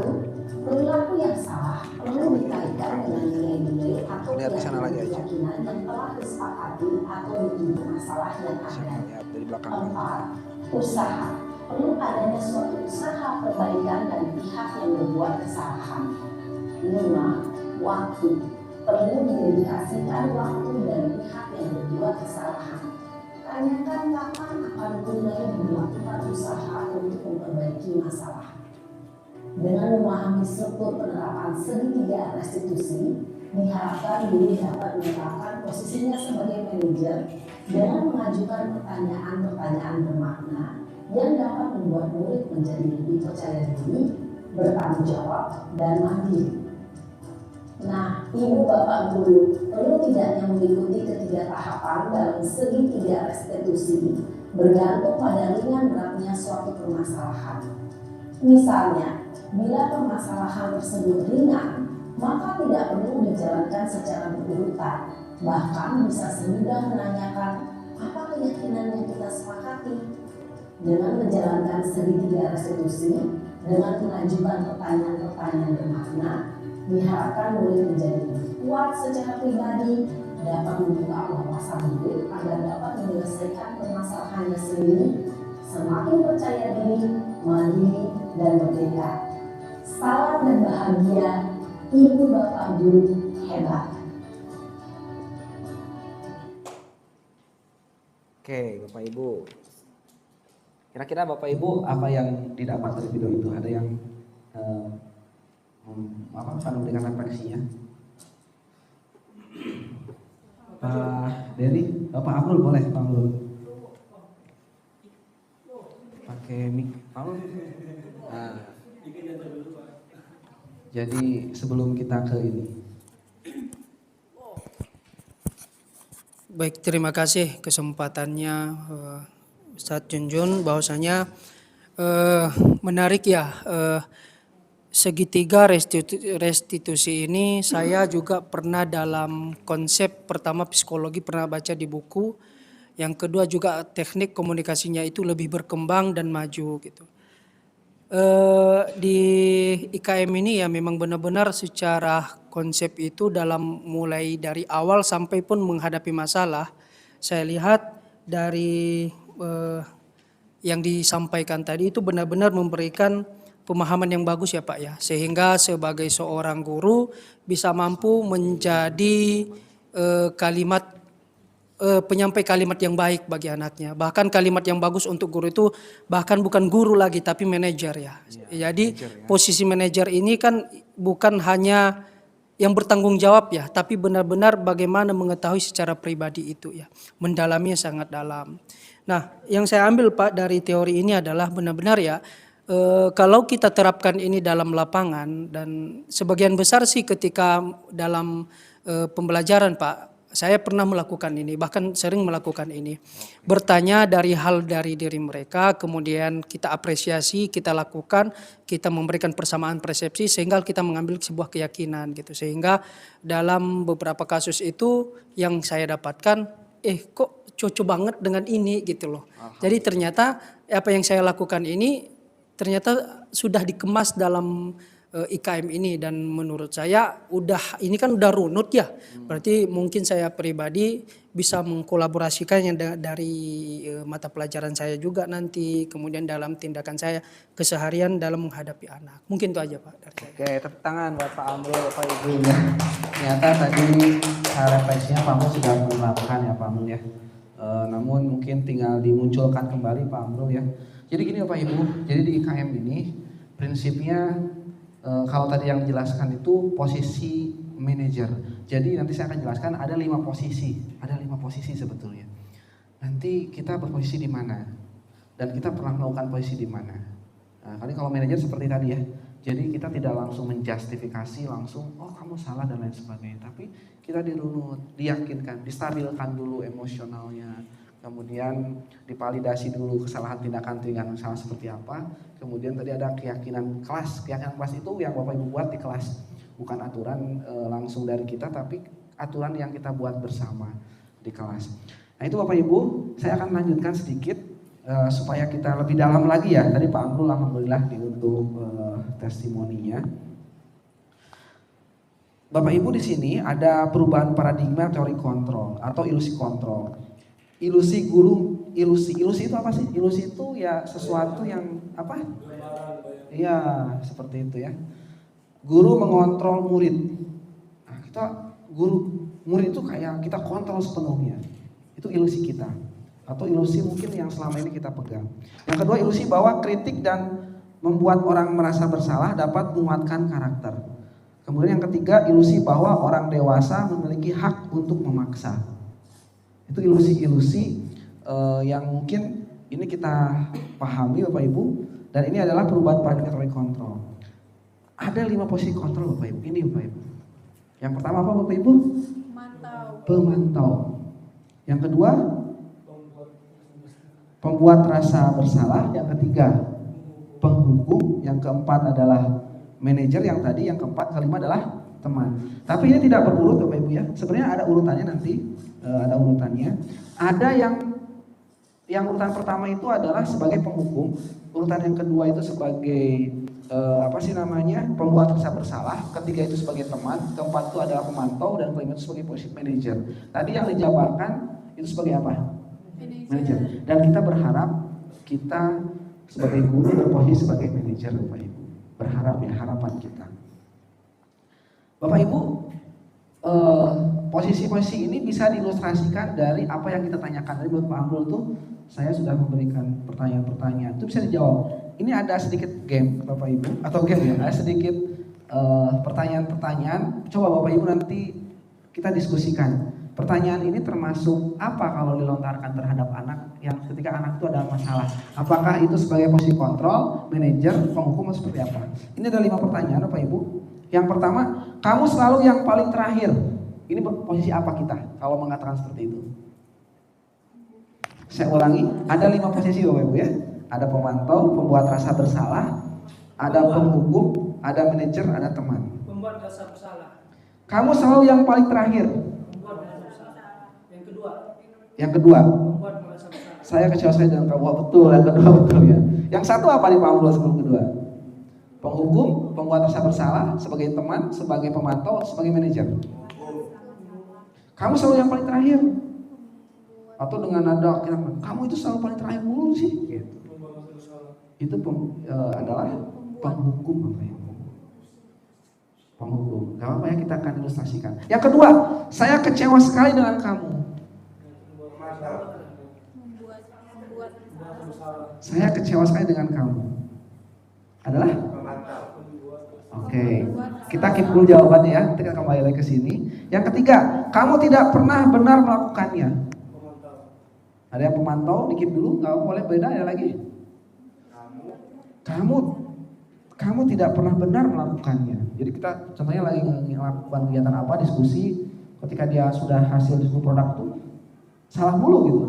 Perilaku yang salah perlu dikaitkan dengan nilai-nilai atau keyakinan yang telah disepakati atau dituduh masalah yang ada. 4. Usaha perlu adanya suatu usaha perbaikan dari pihak yang berbuat kesalahan. 5. Waktu perlu didedikasikan waktu dari pihak yang berbuat kesalahan. Tanyakan kapan akan mulai melakukan usaha untuk memperbaiki masalah. Dengan memahami struktur penerapan segitiga restitusi, diharapkan guru dapat menetapkan posisinya sebagai manajer dengan mengajukan pertanyaan-pertanyaan bermakna yang dapat membuat murid menjadi lebih percaya diri, bertanggung jawab, dan mandiri. Nah, Ibu Bapak Guru perlu tidaknya mengikuti ketiga tahapan dalam segitiga restitusi bergantung pada ringan beratnya suatu permasalahan. Misalnya, bila permasalahan tersebut ringan, maka tidak perlu dijalankan secara berurutan. Bahkan bisa semudah menanyakan apa keyakinan yang kita sepakati. Dengan menjalankan segitiga restitusi, dengan mengajukan pertanyaan-pertanyaan bermakna, diharapkan murid menjadi lebih kuat secara pribadi, dapat membuka wawasan murid agar dapat menyelesaikan permasalahannya sendiri, semakin percaya diri, mandiri, dan merdeka. Salam dan bahagia, Ibu Bapak Guru hebat. Oke, Bapak Ibu. Kira-kira Bapak Ibu apa yang didapat dari video itu? Ada yang akan memberikan refleksi ya? Pak Dery, Bapak Amrul boleh, Pak Amrul. Pakai mic, Pak Amrul. Nah, jadi sebelum kita ke ini. Baik, terima kasih kesempatannya Ustadz Junjun, bahwasanya menarik ya, segitiga restitusi ini saya juga pernah dalam konsep pertama psikologi pernah baca di buku, yang kedua juga teknik komunikasinya itu lebih berkembang dan maju gitu. Di IKM ini ya memang benar-benar secara konsep itu dalam mulai dari awal sampai pun menghadapi masalah, saya lihat dari yang disampaikan tadi itu benar-benar memberikan pemahaman yang bagus ya Pak ya, sehingga sebagai seorang guru bisa mampu menjadi penyampai kalimat yang baik bagi anaknya. Bahkan kalimat yang bagus untuk guru itu bahkan bukan guru lagi tapi manajer ya. Jadi posisi manajer ini kan bukan hanya yang bertanggung jawab ya, tapi benar-benar bagaimana mengetahui secara pribadi itu ya, mendalaminya sangat dalam. Nah, yang saya ambil Pak dari teori ini adalah benar-benar ya, kalau kita terapkan ini dalam lapangan, dan sebagian besar sih ketika dalam pembelajaran Pak, saya pernah melakukan ini, bahkan sering melakukan ini. Bertanya dari hal dari diri mereka, kemudian kita apresiasi, kita lakukan, kita memberikan persamaan persepsi sehingga kita mengambil sebuah keyakinan gitu. Sehingga dalam beberapa kasus itu yang saya dapatkan, kok cocok banget dengan ini gitu loh. Jadi ternyata apa yang saya lakukan ini ternyata sudah dikemas dalam IKM ini, dan menurut saya ini kan udah runut ya. Berarti mungkin saya pribadi bisa mengkolaborasikannya dari mata pelajaran saya juga nanti, kemudian dalam tindakan saya keseharian dalam menghadapi anak. Mungkin itu aja Pak dari saya. Oke, tepuk tangan buat Pak Amrul, Pak Ibu ya. Ternyata tadi refleksinya Pak Amrul sudah menerapkan ya Pak Amrul ya. Namun mungkin tinggal dimunculkan kembali Pak Amrul ya. Jadi gini Pak Ibu, jadi di IKM ini prinsipnya kalau tadi yang dijelaskan itu posisi manajer. Jadi nanti saya akan jelaskan ada 5 posisi, sebetulnya. Nanti kita berposisi di mana dan kita pernah melakukan posisi di mana. Nah, kalau manajer seperti tadi ya. Jadi kita tidak langsung menjustifikasi langsung, oh kamu salah dan lain sebagainya. Tapi kita dirunut, diyakinkan, distabilkan dulu emosionalnya. Kemudian divalidasi dulu kesalahan tindakan salah seperti apa. Kemudian tadi ada keyakinan kelas. Keyakinan kelas itu yang Bapak Ibu buat di kelas. Bukan aturan langsung dari kita, tapi aturan yang kita buat bersama di kelas. Nah itu Bapak Ibu, saya akan lanjutkan sedikit supaya kita lebih dalam lagi ya. Tadi Pak Amrul alhamdulillah untuk testimoninya. Bapak Ibu di sini ada perubahan paradigma teori kontrol atau ilusi kontrol. Ilusi guru, ilusi itu apa sih? Ilusi itu ya sesuatu yang apa? Iya, seperti itu ya. Guru mengontrol murid. Nah, murid itu kayak kita kontrol sepenuhnya. Itu ilusi kita. Atau ilusi mungkin yang selama ini kita pegang. Yang kedua, ilusi bahwa kritik dan membuat orang merasa bersalah dapat menguatkan karakter. Kemudian yang ketiga, ilusi bahwa orang dewasa memiliki hak untuk memaksa. Itu ilusi-ilusi yang mungkin ini kita pahami Bapak Ibu, dan ini adalah perubahan paradigma teori kontrol. Ada 5 posisi kontrol Bapak Ibu. Ini Bapak Ibu. Yang pertama apa Bapak Ibu? Pemantau. Yang kedua, pembuat rasa bersalah. Yang ketiga, penghukum. Yang keempat adalah manajer. Yang tadi yang keempat, kelima adalah teman. Tapi ini tidak berurut Bapak Ibu ya. Sebenarnya ada urutannya nanti, ada urutannya. Ada yang urutan pertama itu adalah sebagai penghukum, urutan yang kedua itu sebagai pembuat rasa bersalah, ketiga itu sebagai teman, keempat itu adalah pemantau, dan kelima itu sebagai posisi manajer. Tadi yang dijabarkan itu sebagai apa? Manajer. Dan kita berharap kita sebagai guru berposisi sebagai manajer Bapak Ibu. Berharap ya, harapan kita. Bapak Ibu, posisi-posisi ini bisa diilustrasikan dari apa yang kita tanyakan. Tadi buat Pak Amrul tuh saya sudah memberikan pertanyaan-pertanyaan. Itu bisa dijawab. Ini ada sedikit game Bapak Ibu, atau game ya, ada sedikit pertanyaan-pertanyaan. Coba Bapak Ibu nanti kita diskusikan. Pertanyaan ini termasuk apa kalau dilontarkan terhadap anak yang ketika anak itu ada masalah? Apakah itu sebagai posisi kontrol, manajer, penghukum, atau seperti apa? Ini ada 5 pertanyaan Bapak Ibu. Yang pertama, kamu selalu yang paling terakhir. Ini posisi apa kita kalau mengatakan seperti itu? Saya ulangi, ada 5 posisi Bapak Ibu ya. Ada pemantau, pembuat rasa bersalah, ada penghukum, ada manajer, ada teman. Pembuat rasa bersalah. Kamu selalu yang paling terakhir. Yang kedua, saya kecewa saya dengan kamu. Betul, yang kedua betul ya. Yang satu apa nih Pak Amrul sebelum kedua? Penghukum, pembuat rasa bersalah, sebagai teman, sebagai pemantau, sebagai manajer. Kamu selalu yang paling terakhir. Atau dengan nada kamu itu selalu paling terakhir mulu sih. Gitu. Itu adalah penghukum Bapak Ibu. Penghukum. Gak apa-apa ya, kita akan ilustrasikan. Yang kedua, saya kecewa sekali dengan kamu. Saya kecewa sekali dengan kamu. Adalah? Oke. Kita keep dulu jawabannya ya. Nanti kita kembali lagi ke sini. Yang ketiga, kamu tidak pernah benar melakukannya. Ada yang pemantau, di keep dulu. Gak boleh beda, ada lagi. Kamu tidak pernah benar melakukannya. Jadi kita contohnya lagi melakukan kegiatan apa, diskusi. Ketika dia sudah hasil diskusi produk itu salah mulu gitu.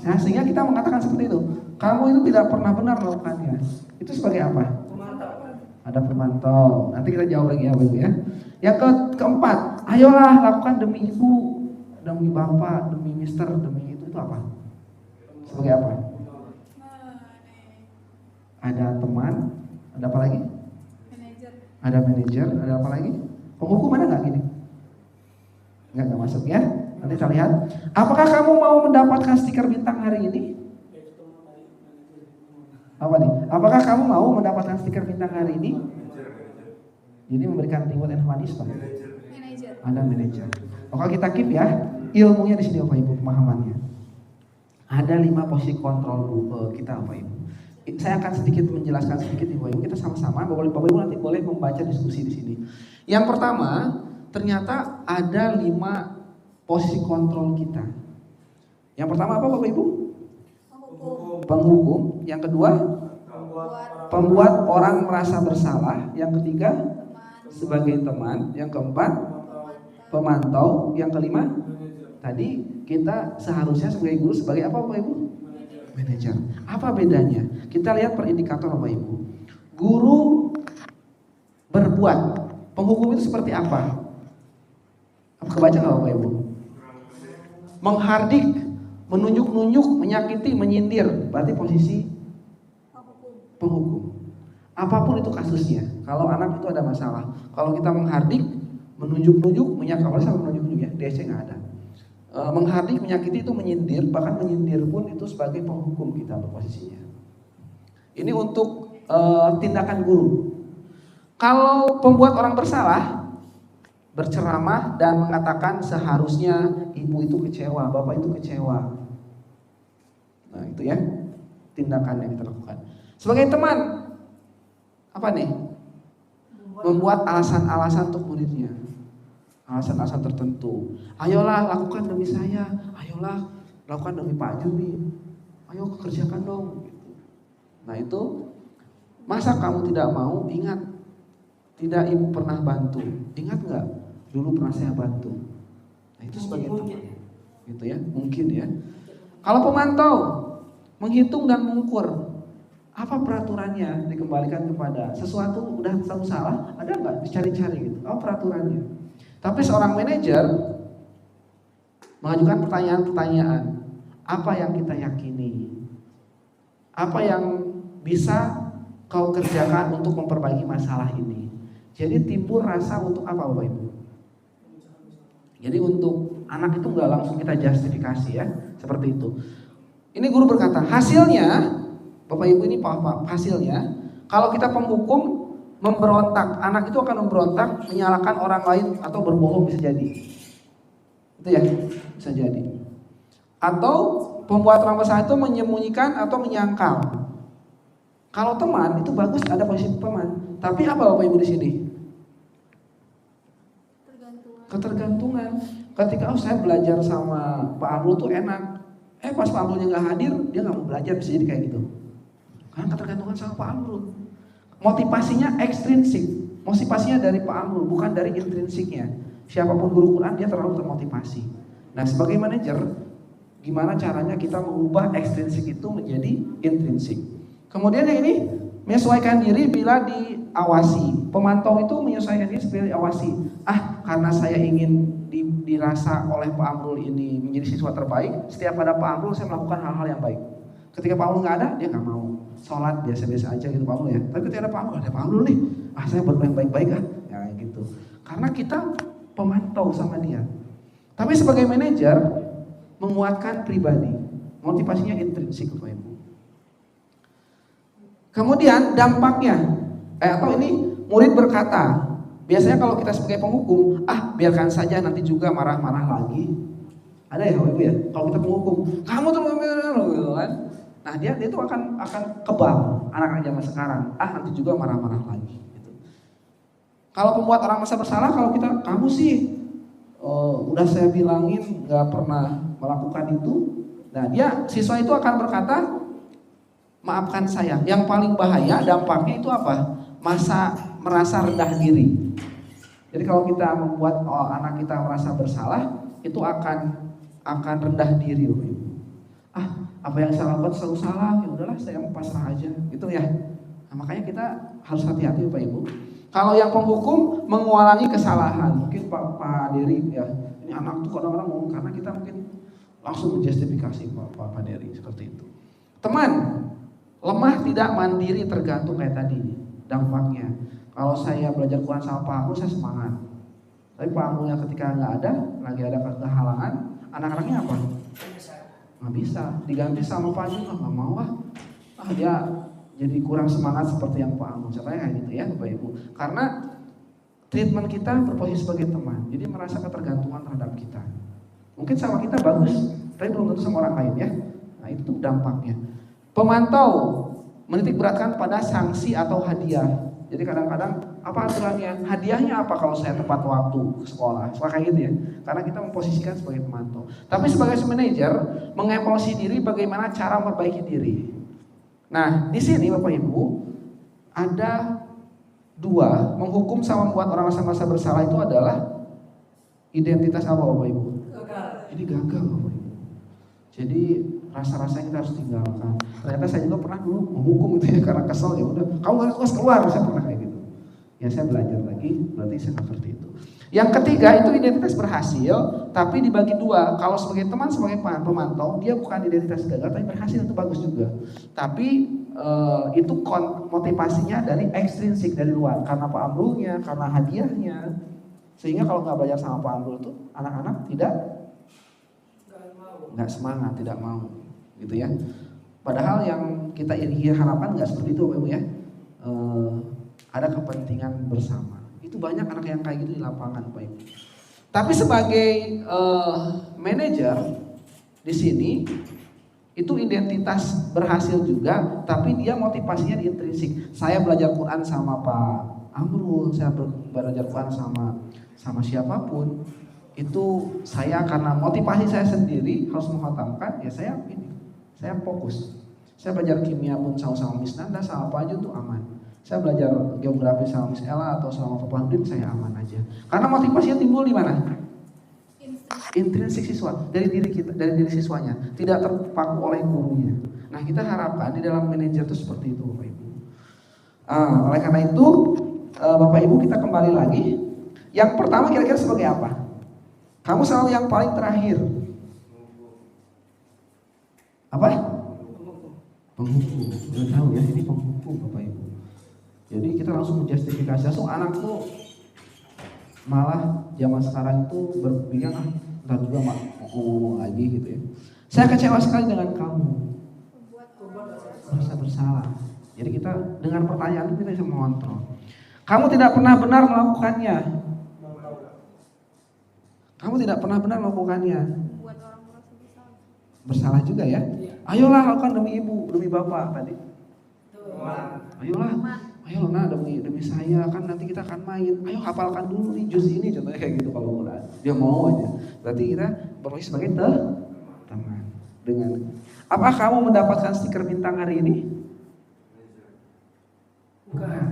Nah, sehingga kita mengatakan seperti itu. Kamu itu tidak pernah benar melakukannya. Itu sebagai apa? Pemantau. Ada pemantau. Nanti kita jawab lagi ya Ibu ya. Yang keempat, ayolah lakukan demi ibu, demi bapak, demi mister, demi itu apa? Sebagai apa? Ada teman, ada apa lagi? Ada manajer, ada apa lagi? Penghukum ada nggak gini? Nggak masuk ya. Nanti kita lihat. Apakah kamu mau mendapatkan stiker bintang hari ini? Apa nih? Apakah kamu mau mendapatkan stiker bintang hari ini? Jadi memberikan reward and manis Pak. Ada manajer. Oke, kita keep ya. Ilmunya di sini Bapak Ibu, pemahamannya. Ada 5 posisi kontrol kita Bapak Ibu. Saya akan sedikit menjelaskan sedikit Bapak Ibu. Kita sama-sama. Bapak Ibu nanti boleh membaca diskusi di sini. Yang pertama, ternyata ada 5 posisi kontrol kita. Yang pertama apa Bapak Ibu? Penghukum. Yang kedua, pembuat orang merasa bersalah. Yang ketiga, sebagai teman. Yang keempat, pemantau. Yang kelima, tadi kita seharusnya sebagai guru sebagai apa Bapak Ibu? Manajer. Apa bedanya? Kita lihat per indikator Bapak Ibu. Guru berbuat. Penghukum itu seperti apa? Kebaca nggak Bapak Ibu? Menghardik, Menunjuk-nunjuk, menyakiti, menyindir, berarti posisi penghukum. Apapun itu kasusnya, kalau anak itu ada masalah, kalau kita menghardik, menunjuk-nunjuk, menyakiti, apalagi sama menunjuk-nunjuk ya, DC nggak ada. Menghardik, menyakiti itu menyindir, bahkan menyindir pun itu sebagai penghukum kita berposisinya. Ini untuk tindakan guru. Kalau pembuat orang bersalah, berceramah dan mengatakan seharusnya ibu itu kecewa, bapak itu kecewa. Nah itu ya tindakan yang kita lakukan. Sebagai teman, apa nih? Membuat alasan-alasan untuk muridnya, alasan-alasan tertentu. Ayolah lakukan demi saya, ayolah lakukan demi Pak Jumi, ayo kerjakan dong. Nah itu, masa kamu tidak mau? Ingat, tidak ibu pernah bantu. Ingat nggak? Dulu pernah saya bantu. Nah itu sebagai teman, gitu ya, mungkin ya. Kalau pemantau, menghitung dan mengukur, apa peraturannya dikembalikan kepada sesuatu udah tahu salah, ada nggak? Dicari-cari gitu. Apa peraturannya? Tapi seorang manajer mengajukan pertanyaan-pertanyaan, apa yang kita yakini, apa yang bisa kau kerjakan untuk memperbaiki masalah ini. Jadi timbul rasa untuk apa Bapak Ibu? Jadi untuk anak itu nggak langsung kita justifikasi ya, seperti itu. Ini guru berkata, hasilnya, Bapak Ibu ini paham hasilnya, kalau kita penghukum memberontak, anak itu akan memberontak, menyalahkan orang lain atau berbohong bisa jadi. Itu ya, bisa jadi. Atau pembuat orang bersalah itu menyembunyikan atau menyangkal. Kalau teman itu bagus ada posisi teman, tapi apa Bapak Ibu di sini? Ketergantungan. Ketika saya belajar sama Pak Amrul tuh enak, pas Pak Amrulnya nggak hadir, dia nggak mau belajar, bisa jadi kayak gitu. Karena ketergantungan sama Pak Amrul. Motivasinya ekstrinsik, motivasinya dari Pak Amrul, bukan dari intrinsiknya. Siapapun guru Quran dia terlalu termotivasi. Nah sebagai manajer, gimana caranya kita mengubah ekstrinsik itu menjadi intrinsik? Kemudian yang ini menyesuaikan diri bila diawasi. Pemantau itu menyesuaikan diri bila diawasi. Karena saya ingin dirasa oleh Pak Amrul ini menjadi siswa terbaik, setiap ada Pak Amrul saya melakukan hal-hal yang baik. Ketika Pak Amrul nggak ada, dia nggak mau. Sholat biasa-biasa aja gitu Pak Amrul ya. Tapi ketika ada Pak Amrul nih, saya berbuat yang baik-baik ya gitu. Karena kita pemantau sama dia. Tapi sebagai manajer menguatkan pribadi, motivasinya intrinsik Bapak Ibu. Kemudian dampaknya, atau ini murid berkata, biasanya kalau kita sebagai penghukum, biarkan saja nanti juga marah-marah lagi. Ada ya Bapak Ibu ya, kalau kita penghukum, kamu tuh gitu kan. Nah dia itu akan kebal anak-anak zaman sekarang. Nanti juga marah-marah lagi. Gitu. Kalau pembuat orang merasa bersalah, kalau kamu sih udah saya bilangin nggak pernah melakukan itu. Nah dia siswa itu akan berkata, maafkan saya. Yang paling bahaya dampaknya itu apa? Merasa rendah diri. Jadi kalau kita membuat anak kita merasa bersalah, itu akan rendah diri, Bapak Ibu. Apa yang saya lakukan selalu salah, ya udahlah saya pasrah aja, gitu ya. Nah, makanya kita harus hati-hati Bapak Ibu. Kalau yang penghukum mengulangi kesalahan, mungkin Pak Dery ya, ini anak tuh kadang-kadang ngomong karena kita mungkin langsung menjustifikasi Pak Dery seperti itu. Teman, lemah tidak mandiri tergantung kayak tadi dampaknya. Kalau saya belajar Quran sama Pak Amrul saya semangat. Tapi Pak Amrulnya ketika nggak ada, lagi ada kehalangan, anak-anaknya apa? Nggak bisa, diganti sama Pak Jum, nggak mau dia jadi kurang semangat seperti yang Pak Amrul. Contohnya kayak gitu ya Bapak Ibu. Karena treatment kita berposisi sebagai teman, jadi merasa ketergantungan terhadap kita. Mungkin sama kita bagus, tapi belum tentu sama orang lain ya. Nah itu dampaknya. Pemantau menitik beratkan pada sanksi atau hadiah. Jadi kadang-kadang apa aturannya? Hadiahnya apa kalau saya tepat waktu ke sekolah? Kayak gitu ya. Karena kita memposisikan sebagai pemantau. Tapi sebagai manajer mengevaluasi diri bagaimana cara memperbaiki diri. Nah, di sini Bapak Ibu ada dua, menghukum sama membuat orang merasa bersalah itu adalah identitas apa Bapak Ibu? Gagal. Jadi gagal Bapak Ibu. Jadi rasa-rasa yang kita harus tinggalkan. Ternyata saya juga pernah dulu menghukum itu ya karena kesel ya udah kamu harus keluar, saya pernah kayak gitu. Ya saya belajar lagi, berarti saya seperti itu. Yang ketiga itu identitas berhasil, tapi dibagi dua. Kalau sebagai teman, sebagai pemantau, dia bukan identitas gagal, tapi berhasil, itu bagus juga. Tapi itu motivasinya dari ekstrinsik, dari luar, karena Pak Amrulnya, karena hadiahnya. Sehingga kalau nggak belajar sama Pak Amrul itu anak-anak nggak semangat, tidak mau, gitu ya. Padahal yang kita harapkan nggak seperti itu, Bapak Ibu ya. Ada kepentingan bersama. Itu banyak anak yang kayak gitu di lapangan, Pak Ibu. Tapi sebagai manajer di sini itu identitas berhasil juga, tapi dia motivasinya di intrinsik. Saya belajar Quran sama Pak Amrul, saya belajar Quran sama siapapun. Itu saya karena motivasi saya sendiri harus menghatamkan, ya saya fokus. Saya belajar kimia pun sama Miss Nanda, sama Pak Ajun tuh aman. Saya belajar geografi sama Miss Ella atau sama Pak Pandin, saya aman aja. Karena motivasinya timbul di mana? Intrinsik siswa, dari diri kita, dari diri siswanya, tidak terpaku oleh gurunya. Nah, kita harapkan di dalam manajer itu seperti itu, Bapak Ibu. Oleh karena itu, Bapak Ibu, kita kembali lagi. Yang pertama kira-kira sebagai apa? Kamu selalu yang paling terakhir. Apa? Penghukum. Udah tahu ya, ini penghukum, Bapak Ibu. Jadi kita langsung menjustifikasi, langsung anak tuh malah zaman sekarang itu berpikir entar juga mau ngomong lagi gitu ya. Saya kecewa sekali dengan kamu. Merasa bersalah. Jadi kita dengan pertanyaan itu kita bisa mengontrol. Kamu tidak pernah benar melakukannya. Kamu tidak pernah benar melakukannya. Bersalah juga ya. Ayolah lakukan demi ibu, demi bapak tadi. Ayolah. Ayo nah demi saya kan nanti kita akan main. Ayo hafalkan dulu nih juz ini, contohnya kayak gitu kalau udah dia mau aja. Berarti kita berfungsi sebagai teman. Dengan apa kamu mendapatkan stiker bintang hari ini? Bukan.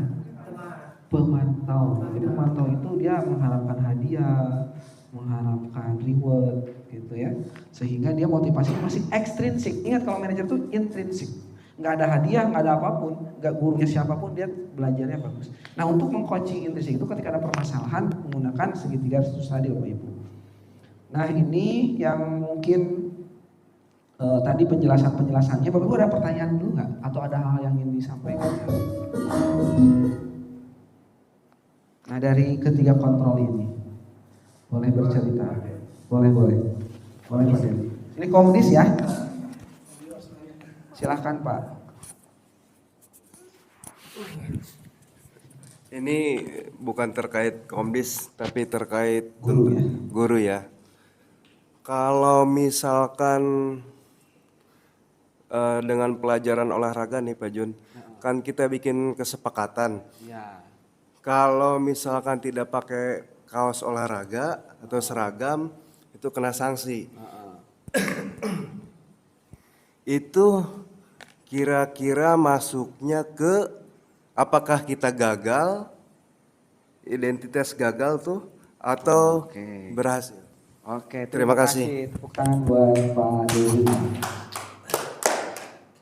Pemantau. Jadi pemantau itu dia mengharapkan hadiah, mengharapkan reward gitu ya. Sehingga dia motivasinya masih ekstrinsik. Ingat kalau manajer itu intrinsik. Nggak ada hadiah, nggak ada apapun, nggak gurunya siapapun, dia belajarnya bagus. Nah, untuk mengcoaching intrinsik itu ketika ada permasalahan menggunakan segitiga restu tadi, Bapak Ibu. Nah, ini yang mungkin tadi penjelasannya. Bapak Ibu ada pertanyaan dulu nggak? Atau ada hal yang ingin disampaikan? Nah, dari ketiga kontrol ini boleh bercerita, boleh Pak Deli. Ini komdis ya. Silahkan Pak. Ini bukan terkait komdis, tapi terkait guru ya. Kalau misalkan dengan pelajaran olahraga nih Pak Jun, kan kita bikin kesepakatan. Ya. Kalau misalkan tidak pakai kaos olahraga atau seragam, itu kena sanksi. Itu kira-kira masuknya ke apakah kita gagal, identitas gagal tuh, atau berhasil? Oke, terima kasih. Tepuk tangan buat Pak Deli.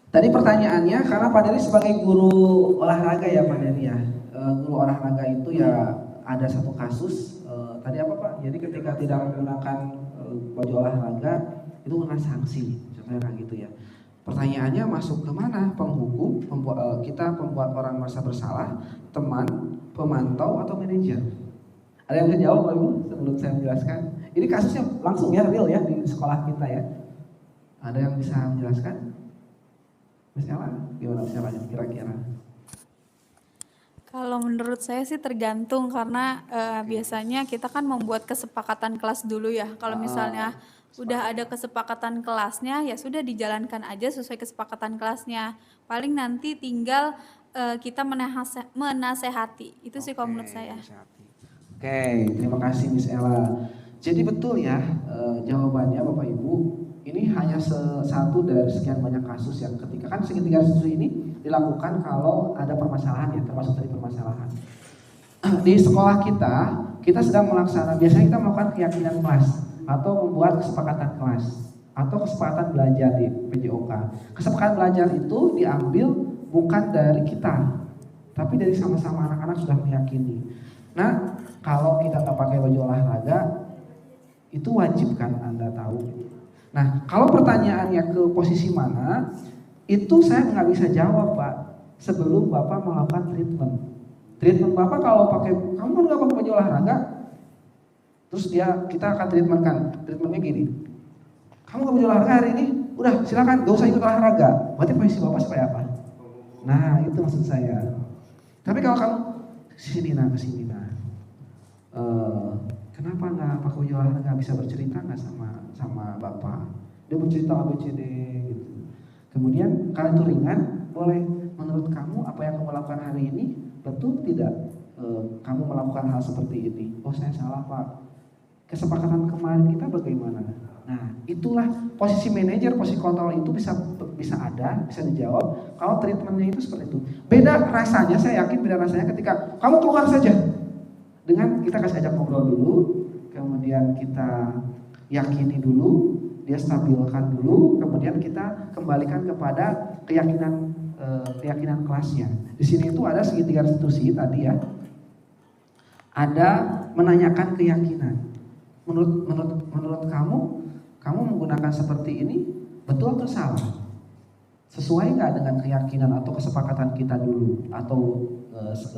Tadi pertanyaannya karena Pak Deli sebagai guru olahraga ya Pak Deli ya. Guru olahraga itu ya ada satu kasus tadi apa Pak? Jadi ketika tidak menggunakan baju olahraga itu kena sanksi, contohnya kayak gitu ya. Pertanyaannya masuk ke mana? Penghukum, kita membuat orang merasa bersalah, teman, pemantau atau manajer? Ada yang bisa jawab Pak Ibu sebelum saya menjelaskan? Ini kasusnya langsung ya, real ya di sekolah kita ya. Ada yang bisa menjelaskan? Misalnya gimana misalnya kira-kira? Kalau menurut saya sih tergantung karena biasanya kita kan membuat kesepakatan kelas dulu ya. Kalau misalnya udah ada kesepakatan kelasnya ya sudah dijalankan aja sesuai kesepakatan kelasnya. Paling nanti tinggal kita menasehati. Itu sih kalau menurut saya. Oke, terima kasih Miss Ella. Jadi betul ya jawabannya Bapak Ibu. Ini hanya satu dari sekian banyak kasus yang ketika kan segitiga restu ini dilakukan kalau ada permasalahan ya, termasuk dari permasalahan. Di sekolah kita sedang melaksanakan, biasanya kita melakukan keyakinan kelas atau membuat kesepakatan kelas atau kesepakatan belajar di PJOK. Kesepakatan belajar itu diambil bukan dari kita, tapi dari sama-sama anak-anak sudah meyakini. Nah, kalau kita nggak pakai baju olahraga, itu wajib kan Anda tahu. Nah, kalau pertanyaannya ke posisi mana, itu saya nggak bisa jawab Pak, sebelum Bapak melakukan treatment. Treatment Bapak kalau pakai, kamu kan nggak pakai baju olahraga, terus kita akan treatment kan, treatmentnya gini, kamu nggak baju olahraga hari ini, udah silakan, gak usah ikut olahraga. Berarti posisi Bapak seperti apa? Nah, itu maksud saya. Tapi kalau kamu kesini nah, kenapa nggak pakai baju olahraga, bisa bercerita nggak sama Bapak? Dia bercerita ABCD gitu. Kemudian kalau itu ringan, boleh, menurut kamu apa yang kamu lakukan hari ini betul tidak kamu melakukan hal seperti ini? Oh, saya salah Pak. Kesepakatan kemarin kita bagaimana? Nah, itulah posisi manajer, posisi kontrol itu bisa ada, bisa dijawab kalau treatmentnya itu seperti itu. Beda rasanya, saya yakin beda rasanya ketika kamu keluar saja dengan kita kasih ajak ngobrol dulu, kemudian kita yakini dulu, dia stabilkan dulu, kemudian kita kembalikan kepada keyakinan kelasnya. Di sini itu ada segitiga restitusi tadi ya. Ada menanyakan keyakinan. Menurut kamu menggunakan seperti ini betul atau salah? Sesuai nggak dengan keyakinan atau kesepakatan kita dulu atau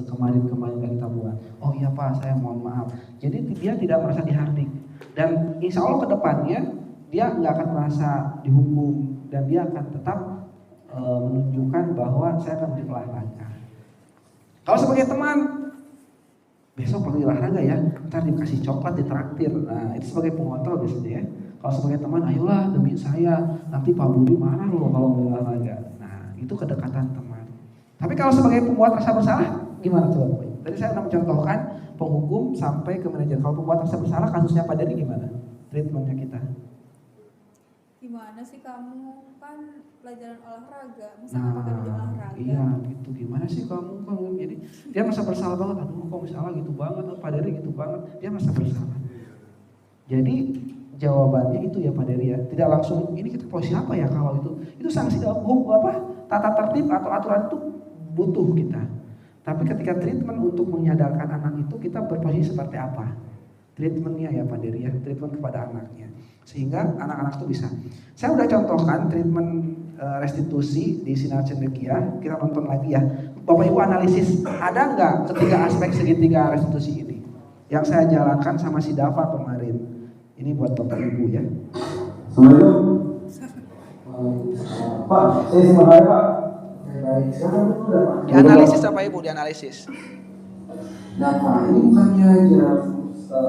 kemarin yang kita buat? Oh iya Pak, saya mohon maaf. Jadi dia tidak merasa dihardik dan insya Allah kedepannya dia nggak akan merasa dihukum dan dia akan tetap menunjukkan bahwa saya akan olahraga. Kalau sebagai teman, besok pakai olahraga ya, ntar dikasih coklat, ditraktir. Nah, itu sebagai pengontrol biasanya ya. Kalau sebagai teman, ayolah demi saya, nanti Pak Budi marah loh kalau mau olahraga. Nah, itu kedekatan teman. Tapi kalau sebagai pembuat rasa bersalah, gimana coba? Tadi saya sudah mencontohkan penghukum sampai ke manajer. Kalau pembuat rasa bersalah, kasusnya Pak Dery gimana? Treatmentnya kita. Gimana sih kamu, kan pelajaran olahraga, masa nggak pakai baju olahraga? Iya gitu, gimana sih kamu, jadi dia merasa bersalah banget, aduh kok salah gitu banget, Pak Dery gitu banget, dia merasa bersalah. Jadi jawabannya itu ya Pak Dery ya, tidak langsung ini kita posisi apa ya kalau itu sanksi tata tertib atau aturan itu butuh kita. Tapi ketika treatment untuk menyadarkan anak itu kita berposisi seperti apa? Treatmentnya ya Pak Dery ya, treatment kepada anaknya. Sehingga anak-anak itu bisa. Saya udah contohkan treatment restitusi di Sinar Cendekia, kita nonton lagi ya. Bapak Ibu analisis, ada nggak ketiga aspek segitiga restitusi ini? Yang saya jalankan sama si Dava kemarin. Ini buat Bapak Ibu ya. Assalamualaikum. Pak, saya sebenarnya Pak. Baik, sekarang udah Pak. Dianalisis Bapak Ibu, dianalisis. Dava ini bukannya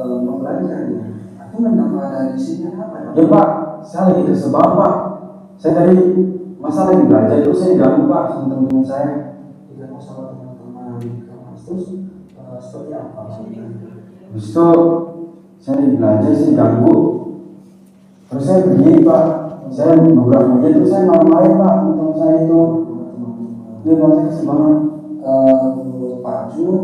mempelajari ya? Aku mendapat dari sini apa? Ya Pak, saya lagi kesel banget Pak. Saya tadi masa lagi belajar terus saya diganggu Pak sama teman-teman saya. Diganggu sama teman-teman. Terus seperti apa? Terus itu saya lagi belajar, saya diganggu. Terus saya begini Pak, saya beberapa menit terus saya marah-marahin Pak teman saya itu. Dia Pak, saya kesel banget. Menurut Pak Jun,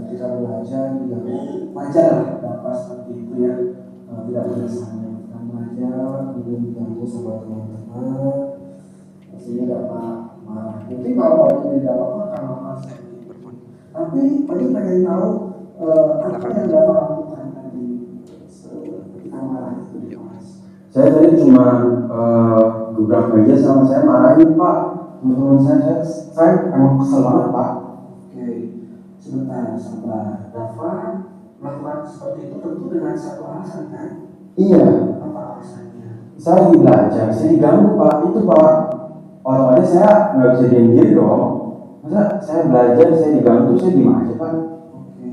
ketika belajar diganggu, wajar dapat seperti itu ya. Tidak biasanya kita belajar kemudian diganggu sama teman-teman sehingga dapat marah. Mungkin kalau ini tidak apa-apa karena masih tapi Pak pengen tahu apa yang dapat lakukan tadi ketika marah itu di kelas. Saya tadi cuma gebrak meja sama saya marahin Pak teman-teman saya emang kesel banget Pak. Oke, sebentar sabar. Dava melakukan seperti itu tentu dengan satu alasan kan? Iya. Apa alasannya? Saya lagi belajar, saya diganggu Pak. Itu Pak, otomatis saya nggak bisa diam diri dong. Masa saya belajar, saya diganggu, saya diem aja Pak. Oke,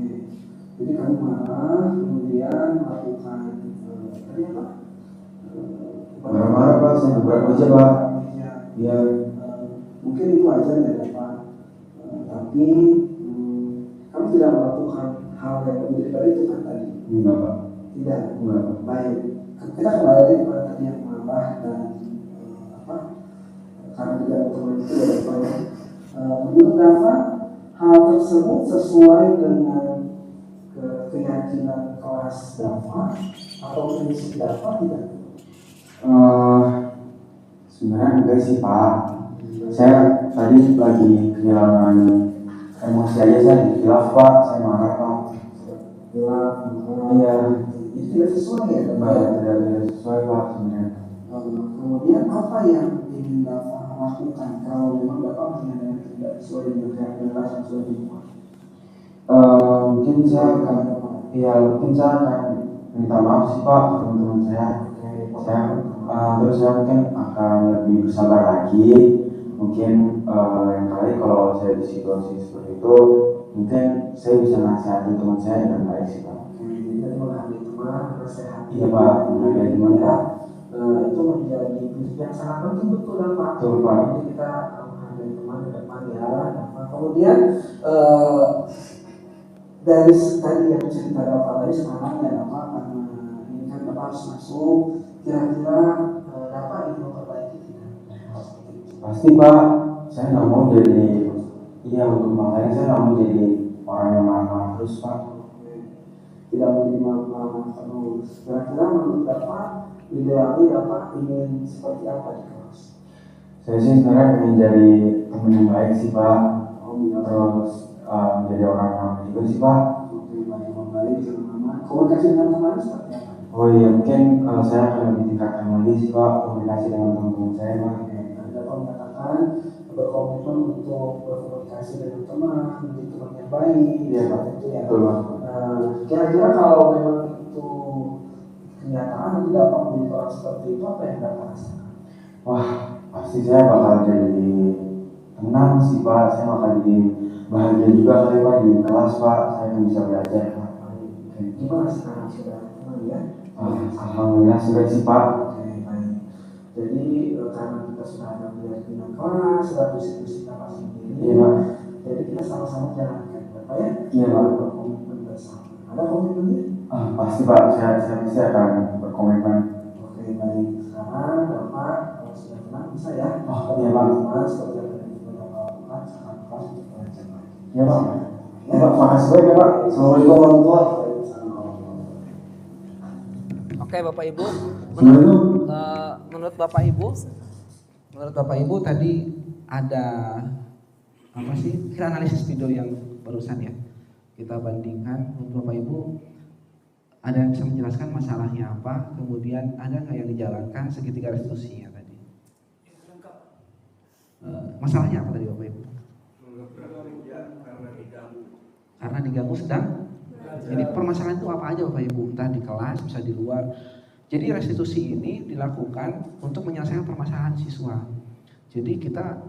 jadi kamu marah, kemudian melakukan tadi apa? Marah-marah Pak, saya gebrak aja Pak. Iya. Mungkin itu aja ya Pak. Tapi kamu tidak melakukan hal yang lebih dari itu kan tadi? Enggak Pak. Tidak. Enggak Pak. Baik. Kita kembali lagi pada tadi yang marah dan karena tidak berteman itu ya Pak. Menurut Dava, hal tersebut sesuai dengan keyakinan kelas Dava atau prinsip Dava tidak? Sebenarnya enggak sih Pak. Saya tadi lagi kehilangan emosi aja, saya dikilaf Pak, saya marah Pak. bilang iya itu tidak sesuai ya tidak sesuai Pak sebenarnya. Kemudian apa yang ingin Bapak lakukan kalau memang Bapak melihat tidak sesuai dengan kreativitas yang sudah dibuat? Mungkin saya akan minta maaf sih Pak ke teman-teman saya. Terus saya mungkin akan lebih bersabar lagi. Mungkin yang kali kalau saya di situasi seperti itu, mungkin saya bisa nasihati teman saya dengan baik sih Pak. Jadi menghargai teman, nasihat. Iya Pak, menghargai teman Pak. Itu menjadi prinsip yang sangat penting betul dan Pak. Betul Pak. Jadi kita menghargai teman ke depan ya. Kemudian dari tadi yang cerita Bapak tadi sekarang ya Bapak karena ini kan Bapak harus masuk, kira-kira Bapak ingin memperbaiki tidak? Pasti Pak, saya nggak mau jadi untuk makanya saya nggak mau jadi orang yang marah terus Pak. Tidak mau jadi marah terus. Kira-kira menurut Bapak idealnya Bapak ingin seperti apa di kelas? Saya sih sebenarnya ingin jadi teman yang baik sih Pak. Terus menjadi orang yang baik juga sih Pak. Komunikasi dengan teman seperti apa? Oh iya, mungkin saya akan lebih tingkatkan lagi sih Pak komunikasi dengan teman-teman saya Pak. Bapak mengatakan berkomitmen untuk berkomunikasi dengan teman, menjadi teman yang baik, ya Pak itu ya. Kira-kira kalau memang itu kenyataan nanti dapat menjadi orang seperti itu, apa yang dapat rasakan? Wah, pasti saya bakal jadi tenang sih Pak, saya bakal jadi bahagia juga kali Pak di kelas Pak, saya akan bisa belajar Pak. Gimana sekarang sudah tenang ya? Alhamdulillah sudah sih Pak. Jadi karena kita sudah ada pimpinan kelas, sudah diskusi kita sendiri, iya, jadi kita sama-sama jalankan, Bapak ya? Iya Pak. Berkomitmen bersama. Ada komitmennya? Pasti Pak, saya pasti akan berkomitmen. Oke baik. Sekarang Bapak kalau sudah tenang bisa ya? Iya Pak. Seperti yang tadi kita lakukan, sekarang kelas untuk belajar lagi. Iya Pak. Ya Pak, makasih banyak Pak. Assalamualaikum warahmatullahi wabarakatuh. Oke Bapak Ibu, menurut Bapak Ibu tadi ada apa sih? Kita analisis video yang barusan ya. Kita bandingkan, menurut Bapak Ibu ada yang bisa menjelaskan masalahnya apa, kemudian ada nggak yang dijalankan segitiga restitusinya tadi? Masalahnya apa tadi Bapak Ibu? Karena diganggu sedang. Jadi permasalahan itu apa aja Bapak Ibu? Entah di kelas, bisa di luar. Jadi restitusi ini dilakukan untuk menyelesaikan permasalahan siswa. Jadi kita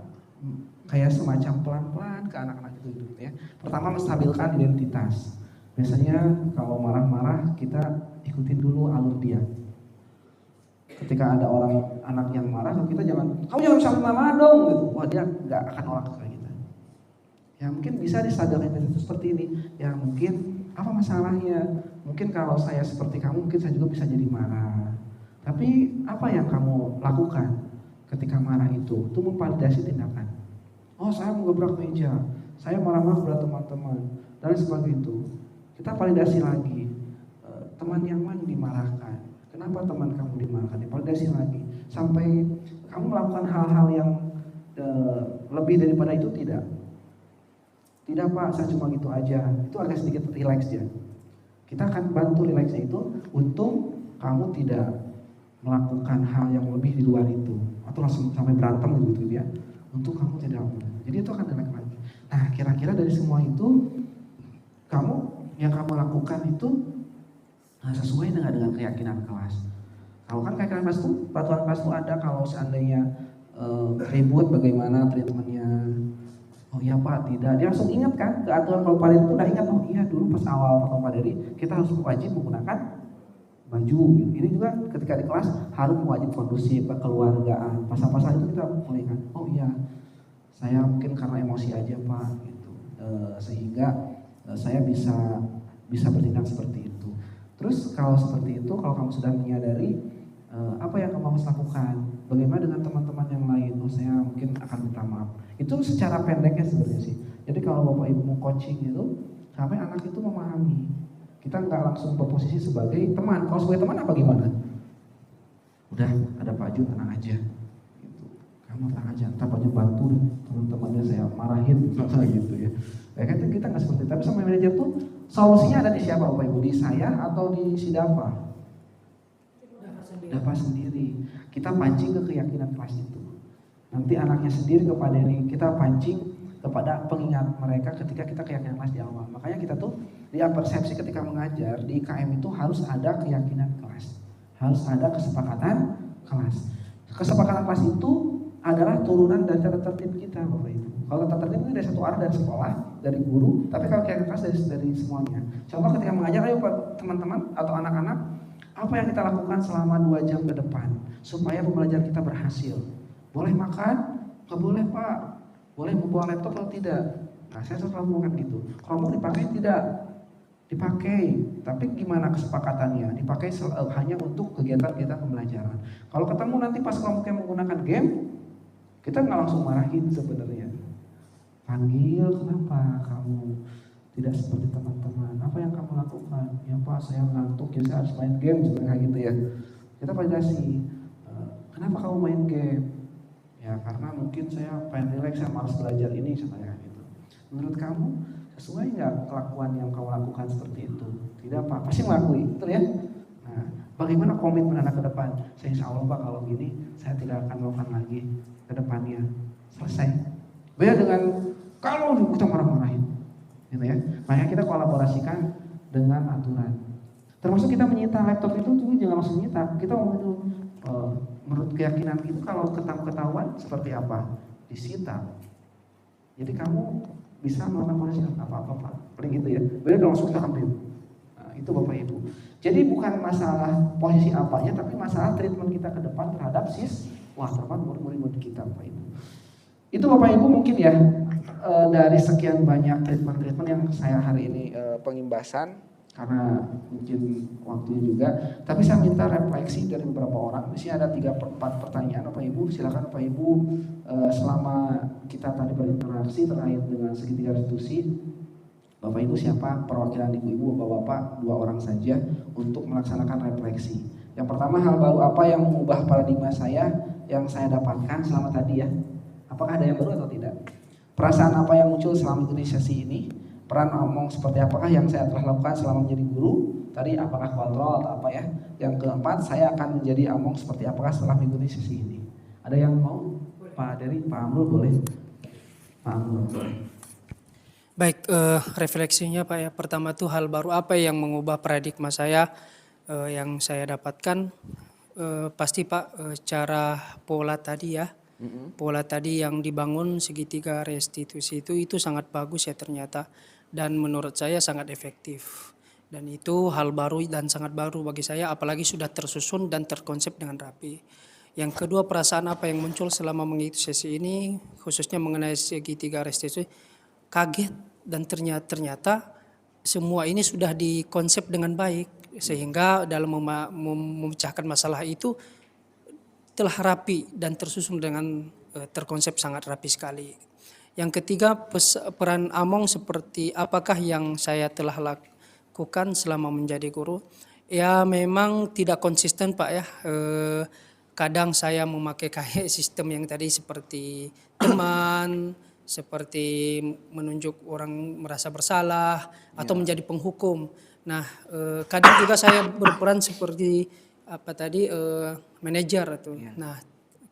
kayak semacam pelan-pelan ke anak-anak itu gitu ya. Pertama menstabilkan identitas. Biasanya kalau marah-marah kita ikutin dulu alur dia. Ketika ada orang anak yang marah, kita kamu jangan sampai marah dong gitu. Wah dia nggak akan nolak kayak gitu. Ya mungkin bisa disadarkan itu seperti ini. Ya mungkin apa masalahnya? Mungkin kalau saya seperti kamu, mungkin saya juga bisa jadi marah. Tapi apa yang kamu lakukan ketika marah itu? Itu memvalidasi tindakan. Oh saya menggebrak meja, saya marah-marah kepada teman-teman dan sebagainya itu. Kita validasi lagi. Teman yang mana dimarahkan? Kenapa teman kamu dimarahkan? Validasi lagi. Sampai kamu melakukan hal-hal yang lebih daripada itu tidak. Tidak Pak, saya cuma gitu aja. Itu agak sedikit relax ya. Kita akan bantu relaxnya itu untuk kamu tidak melakukan hal yang lebih di luar itu. Atau langsung sampai berantem gitu ya. Untuk kamu tidak. Jadi itu akan relax lagi. Nah kira-kira dari semua itu, yang kamu lakukan itu sesuai dengan keyakinan kelas. Kalau kan keyakinan kelas itu, peraturan kelas itu ada kalau seandainya ribut bagaimana treatmentnya. Oh iya Pak, tidak. Dia langsung ingat kan ke aturan kalau Pak Dery itu udah ingat. Oh iya dulu pas awal pertama Pak Dery kita harus wajib menggunakan baju. Gitu. Ini juga ketika di kelas harus wajib kondusif, kekeluargaan. Pasal-pasal itu kita mulai kan. Oh iya, saya mungkin karena emosi aja Pak. Gitu. Sehingga saya bisa bertindak seperti itu. Terus kalau seperti itu, kalau kamu sudah menyadari apa yang kamu harus lakukan, bagaimana dengan teman-teman yang lain? Oh saya mungkin akan minta maaf. Itu secara pendeknya sebenarnya sih. Jadi kalau Bapak Ibu mau coaching itu, sampai anak itu memahami. Kita nggak langsung berposisi sebagai teman. Kalau sebagai teman apa gimana? Udah ada Pak Jun, tenang aja. Gitu. Kamu tenang aja. Ntar Pak Jun bantu teman-temannya saya marahin gitu ya. Ya kan kita nggak seperti itu. Tapi sama manajer tuh solusinya ada di siapa Bapak Ibu? Di saya atau di si Dava? Dava sendiri. Kita pancing ke keyakinan kelas itu. Nanti anaknya sendiri kepada diri kita pancing kepada pengingat mereka ketika kita keyakinan kelas di awal. Makanya kita tuh di persepsi ketika mengajar di IKM itu harus ada keyakinan kelas, harus ada kesepakatan kelas. Kesepakatan kelas itu adalah turunan dari tata tertib kita, Bapak Ibu. Kalau tata tertib itu dari satu arah, dari sekolah, dari guru, tapi kalau keyakinan kelas dari semuanya. Contoh ketika mengajar, ayo teman-teman atau anak-anak, apa yang kita lakukan selama 2 jam ke depan supaya pembelajaran kita berhasil? Boleh makan? Nggak boleh Pak. Boleh membawa laptop atau tidak? Nah, saya selalu ngomongkan gitu. Chromebook dipakai tidak? Dipakai. Tapi gimana kesepakatannya? Dipakai hanya untuk kegiatan-kegiatan pembelajaran. Kalau ketemu nanti pas kelompoknya menggunakan game, kita nggak langsung marahin sebenarnya. Panggil, kenapa kamu tidak seperti teman-teman? Apa yang kamu lakukan? Ya Pak, saya ngantuk, ya saya harus main game, sebenarnya kayak gitu ya. Kita validasi. Kenapa kamu main game? Ya karena mungkin saya pengen relax, saya malas belajar ini sebenarnya gitu. Menurut kamu sesuai nggak kelakuan yang kamu lakukan seperti itu? Tidak Pak, pasti melakui, betul ya? Nah, bagaimana komitmen anak ke depan? Saya insya Allah Pak kalau gini saya tidak akan melakukan lagi ke depannya. Selesai. Beda dengan kalau kita marah-marahin, gitu ya. Makanya kita kolaborasikan dengan aturan. Termasuk kita menyita laptop itu tuh jangan langsung menyita. Kita ngomong itu menurut keyakinan itu kalau ketahuan seperti apa? Disita. Jadi kamu bisa melakukan polisi apa-apa Pak. Paling gitu ya. Beda langsung kita ambil. Nah, itu Bapak Ibu. Jadi bukan masalah posisi apanya, tapi masalah treatment kita ke depan terhadap terhadap murid-murid kita Bapak Ibu. Itu Bapak Ibu mungkin ya dari sekian banyak treatment yang saya hari ini pengimbasan karena mungkin waktunya juga. Tapi saya minta refleksi dari beberapa orang. Di sini ada 3-4 pertanyaan Bapak Ibu. Silakan Bapak Ibu selama kita tadi berinteraksi terkait dengan segitiga restitusi, Bapak Ibu siapa perwakilan ibu-ibu, bapak-bapak 2 orang saja untuk melaksanakan refleksi. Yang pertama, hal baru apa yang mengubah paradigma saya yang saya dapatkan selama tadi ya? Apakah ada yang baru atau tidak? Perasaan apa yang muncul selama mengikuti sesi ini? Peran omong seperti apakah yang saya telah lakukan selama menjadi guru? Tadi apakah kontrol atau apa ya? Yang keempat, saya akan menjadi omong seperti apakah setelah mengikuti sesi ini? Ada yang mau? Pak Dery, Pak Amrul boleh? Pak Amrul boleh. Baik, refleksinya Pak ya. Pertama tuh hal baru apa yang mengubah paradigma saya yang saya dapatkan? Pasti Pak cara pola tadi ya. Pola tadi yang dibangun segitiga restitusi itu sangat bagus ya ternyata. Dan menurut saya sangat efektif. Dan itu hal baru dan sangat baru bagi saya, apalagi sudah tersusun dan terkonsep dengan rapi. Yang kedua, perasaan apa yang muncul selama mengikuti sesi ini, khususnya mengenai segitiga restitusi, kaget dan ternyata semua ini sudah dikonsep dengan baik. Sehingga dalam memecahkan masalah itu telah rapi dan tersusun dengan terkonsep sangat rapi sekali. Yang ketiga, peran Among seperti apakah yang saya telah lakukan selama menjadi guru. Ya memang tidak konsisten Pak ya. Kadang saya memakai kayak sistem yang tadi seperti teman, seperti menunjuk orang merasa bersalah atau menjadi penghukum. Nah kadang juga saya berperan seperti apa tadi manajer itu. Nah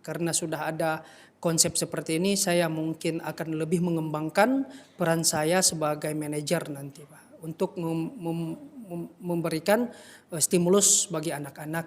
karena sudah ada konsep seperti ini, saya mungkin akan lebih mengembangkan peran saya sebagai manajer nanti Pak, untuk memberikan stimulus bagi anak-anak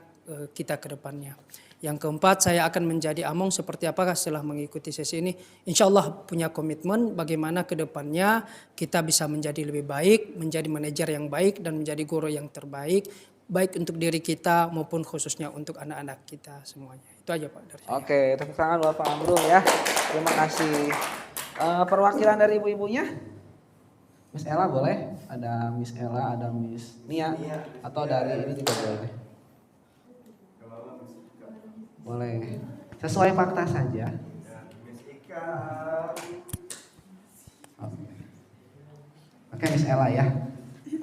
kita ke depannya. Yang keempat, saya akan menjadi Among seperti apakah setelah mengikuti sesi ini. Insya Allah punya komitmen bagaimana ke depannya kita bisa menjadi lebih baik, menjadi manajer yang baik dan menjadi guru yang terbaik, baik untuk diri kita maupun khususnya untuk anak-anak kita semuanya. Itu aja Pak dari saya. Oke, tepuk tangan buat Pak Amrul ya. Terima kasih. Perwakilan dari ibu-ibunya? Miss Ella boleh? Ada Miss Ella, ada Miss Nia, atau dari ini juga boleh. Boleh. Sesuai fakta saja. Oke, Miss Ella ya.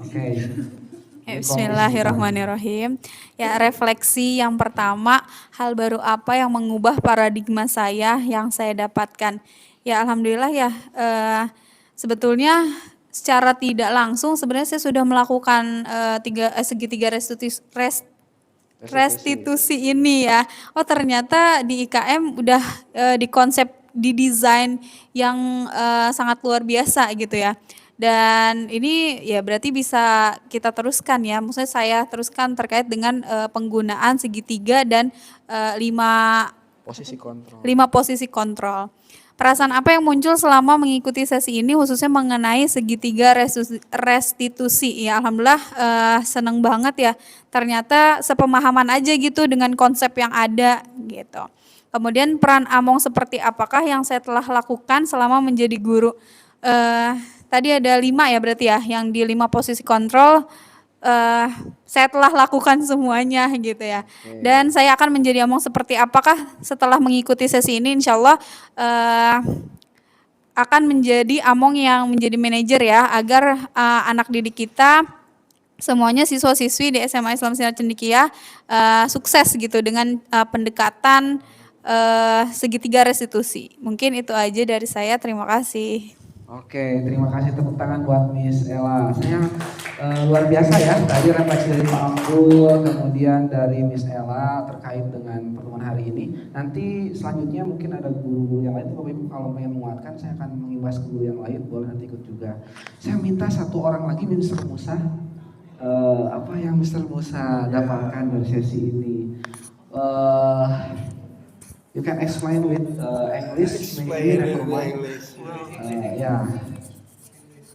Oke. Bismillahirrahmanirrahim. Ya, refleksi yang pertama, hal baru apa yang mengubah paradigma saya yang saya dapatkan. Ya alhamdulillah ya, sebetulnya secara tidak langsung sebenarnya saya sudah melakukan segitiga restitusi ini ya. Oh ternyata di IKM udah dikonsep didesain yang sangat luar biasa gitu ya. Dan ini ya berarti bisa kita teruskan ya. Maksudnya saya teruskan terkait dengan penggunaan segitiga dan 5 posisi kontrol. Perasaan apa yang muncul selama mengikuti sesi ini khususnya mengenai segitiga restitusi? Ya alhamdulillah seneng banget ya. Ternyata sepemahaman aja gitu dengan konsep yang ada gitu. Kemudian peran Among seperti apakah yang saya telah lakukan selama menjadi guru? Tadi ada 5 ya berarti ya, yang di 5 posisi kontrol saya telah lakukan semuanya gitu ya. Dan saya akan menjadi Among seperti apakah setelah mengikuti sesi ini, insya Allah akan menjadi Among yang menjadi manajer ya, agar anak didik kita semuanya siswa-siswi di SMA Islam Sinar Cendekia sukses gitu dengan pendekatan segitiga restitusi. Mungkin itu aja dari saya, terima kasih. Oke, terima kasih, tepuk tangan buat Miss Ella. Saya luar biasa ya, tadi refleksi dari Pak Ampul, kemudian dari Miss Ella terkait dengan pertemuan hari ini. Nanti selanjutnya mungkin ada guru yang lain, Bapak Ibu kalau pengen menguatkan saya akan mengimbas ke guru yang lain, boleh nanti ikut juga. Saya minta satu orang lagi, Mr. Musa. Apa yang Mr. Musa dapatkan dari sesi ini? You can explain with English, maybe never mind. Yeah.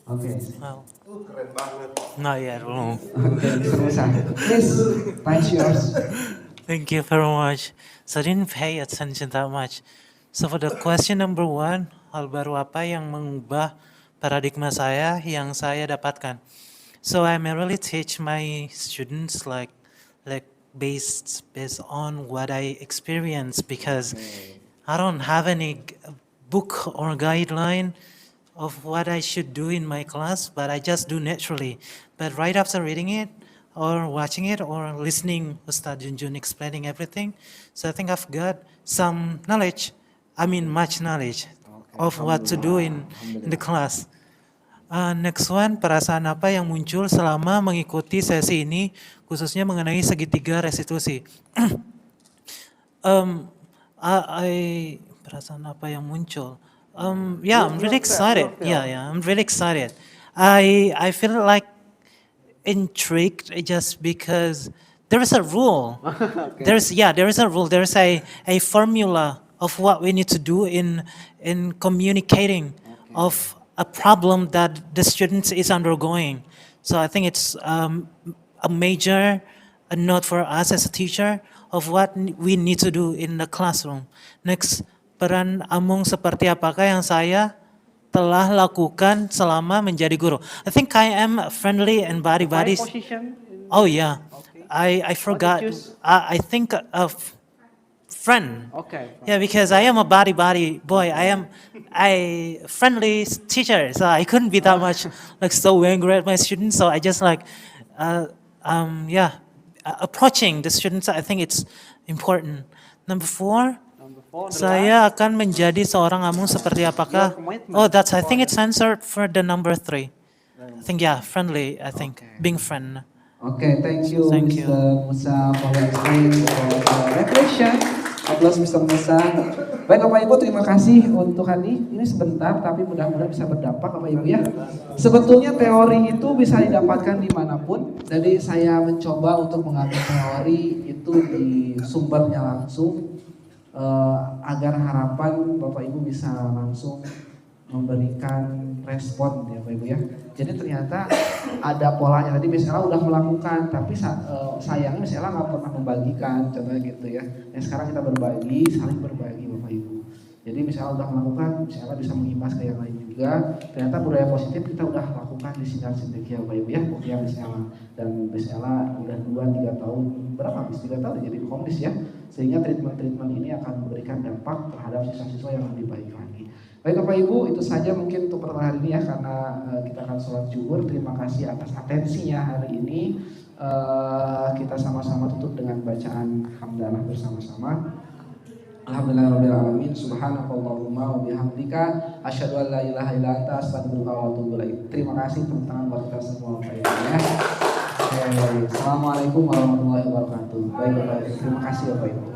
Okay. Wow. Keren banget. Not yet. Oh. Okay, Mr. Musa. Please, time's yours. Thank you very much. So I didn't pay attention that much. So for the question number 1, hal baru apa yang mengubah paradigma saya yang saya dapatkan? So I may really teach my students like based on what I experience, because I don't have any book or guideline of what I should do in my class, but I just do naturally. But right after reading it or watching it or listening Ustad Junjun explaining everything, so I think I've got some knowledge, much knowledge of what to do in the class. Next one, perasaan apa yang muncul selama mengikuti sesi ini, khususnya mengenai segitiga restitusi. Perasaan apa yang muncul? Yeah, I'm really excited. Yeah, I'm really excited. I feel like intrigued just because there is a rule. Okay. There is a rule. There is a formula of what we need to do in communicating of a problem that the student is undergoing. So I think it's a major note for us as a teacher of what we need to do in the classroom. Next, peran Among seperti apakah yang saya telah lakukan selama menjadi guru? I think I am friendly and buddy-buddy. Oh yeah, okay. I forgot. I think of friend. Okay. Yeah, because I am a buddy boy. I am a friendly teacher, so I couldn't be that much so angry at my students. So I just approaching the students. I think it's important. Number 4. Saya akan menjadi seorang Among seperti apakah? I think it's answered for the number 3. I think friendly. I think being friend. Okay, thank you, Mr. Musa for explaining the reflection. Applause Mr. Musa. Baik Bapak Ibu, terima kasih untuk hari ini. Ini sebentar, tapi mudah-mudahan bisa berdampak Bapak Ibu ya. Sebetulnya teori itu bisa didapatkan dimanapun. Jadi saya mencoba untuk mengambil teori itu di sumbernya langsung. Agar harapan Bapak Ibu bisa langsung memberikan respon ya Bapak Ibu ya. Jadi ternyata ada polanya. Tadi Miss Ella udah melakukan, tapi sayangnya Miss Ella nggak pernah membagikan, contohnya gitu ya. Sekarang kita berbagi, saling berbagi Bapak Ibu. Jadi Miss Ella udah melakukan, Miss Ella bisa mengimbas ke yang lain juga. Ternyata budaya positif kita udah lakukan di Sinar Cendekia Bapak Ibu ya, Miss Ella. Dan Miss Ella udah 2-3 tahun, berapa Miss? 3 tahun jadi komdis ya. Sehingga treatment ini akan memberikan dampak terhadap siswa-siswa yang lebih baik lagi. Baik Bapak Ibu, itu saja mungkin untuk pertemuan hari ini ya, karena kita akan sholat zuhur. Terima kasih atas atensinya hari ini. Kita sama-sama tutup dengan bacaan hamdalah bersama-sama. Alhamdulillahirabbil alamin. Subhanakallahumma wa bihamdika asyhadu an la ilaha illa anta astaghfiruka wa atubu ilaik. Terima kasih, tepuk tangan buat kita semua Bapak Ibu ya. Assalamualaikum warahmatullahi wabarakatuh. Baik Bapak Ibu, terima kasih Bapak Ibu.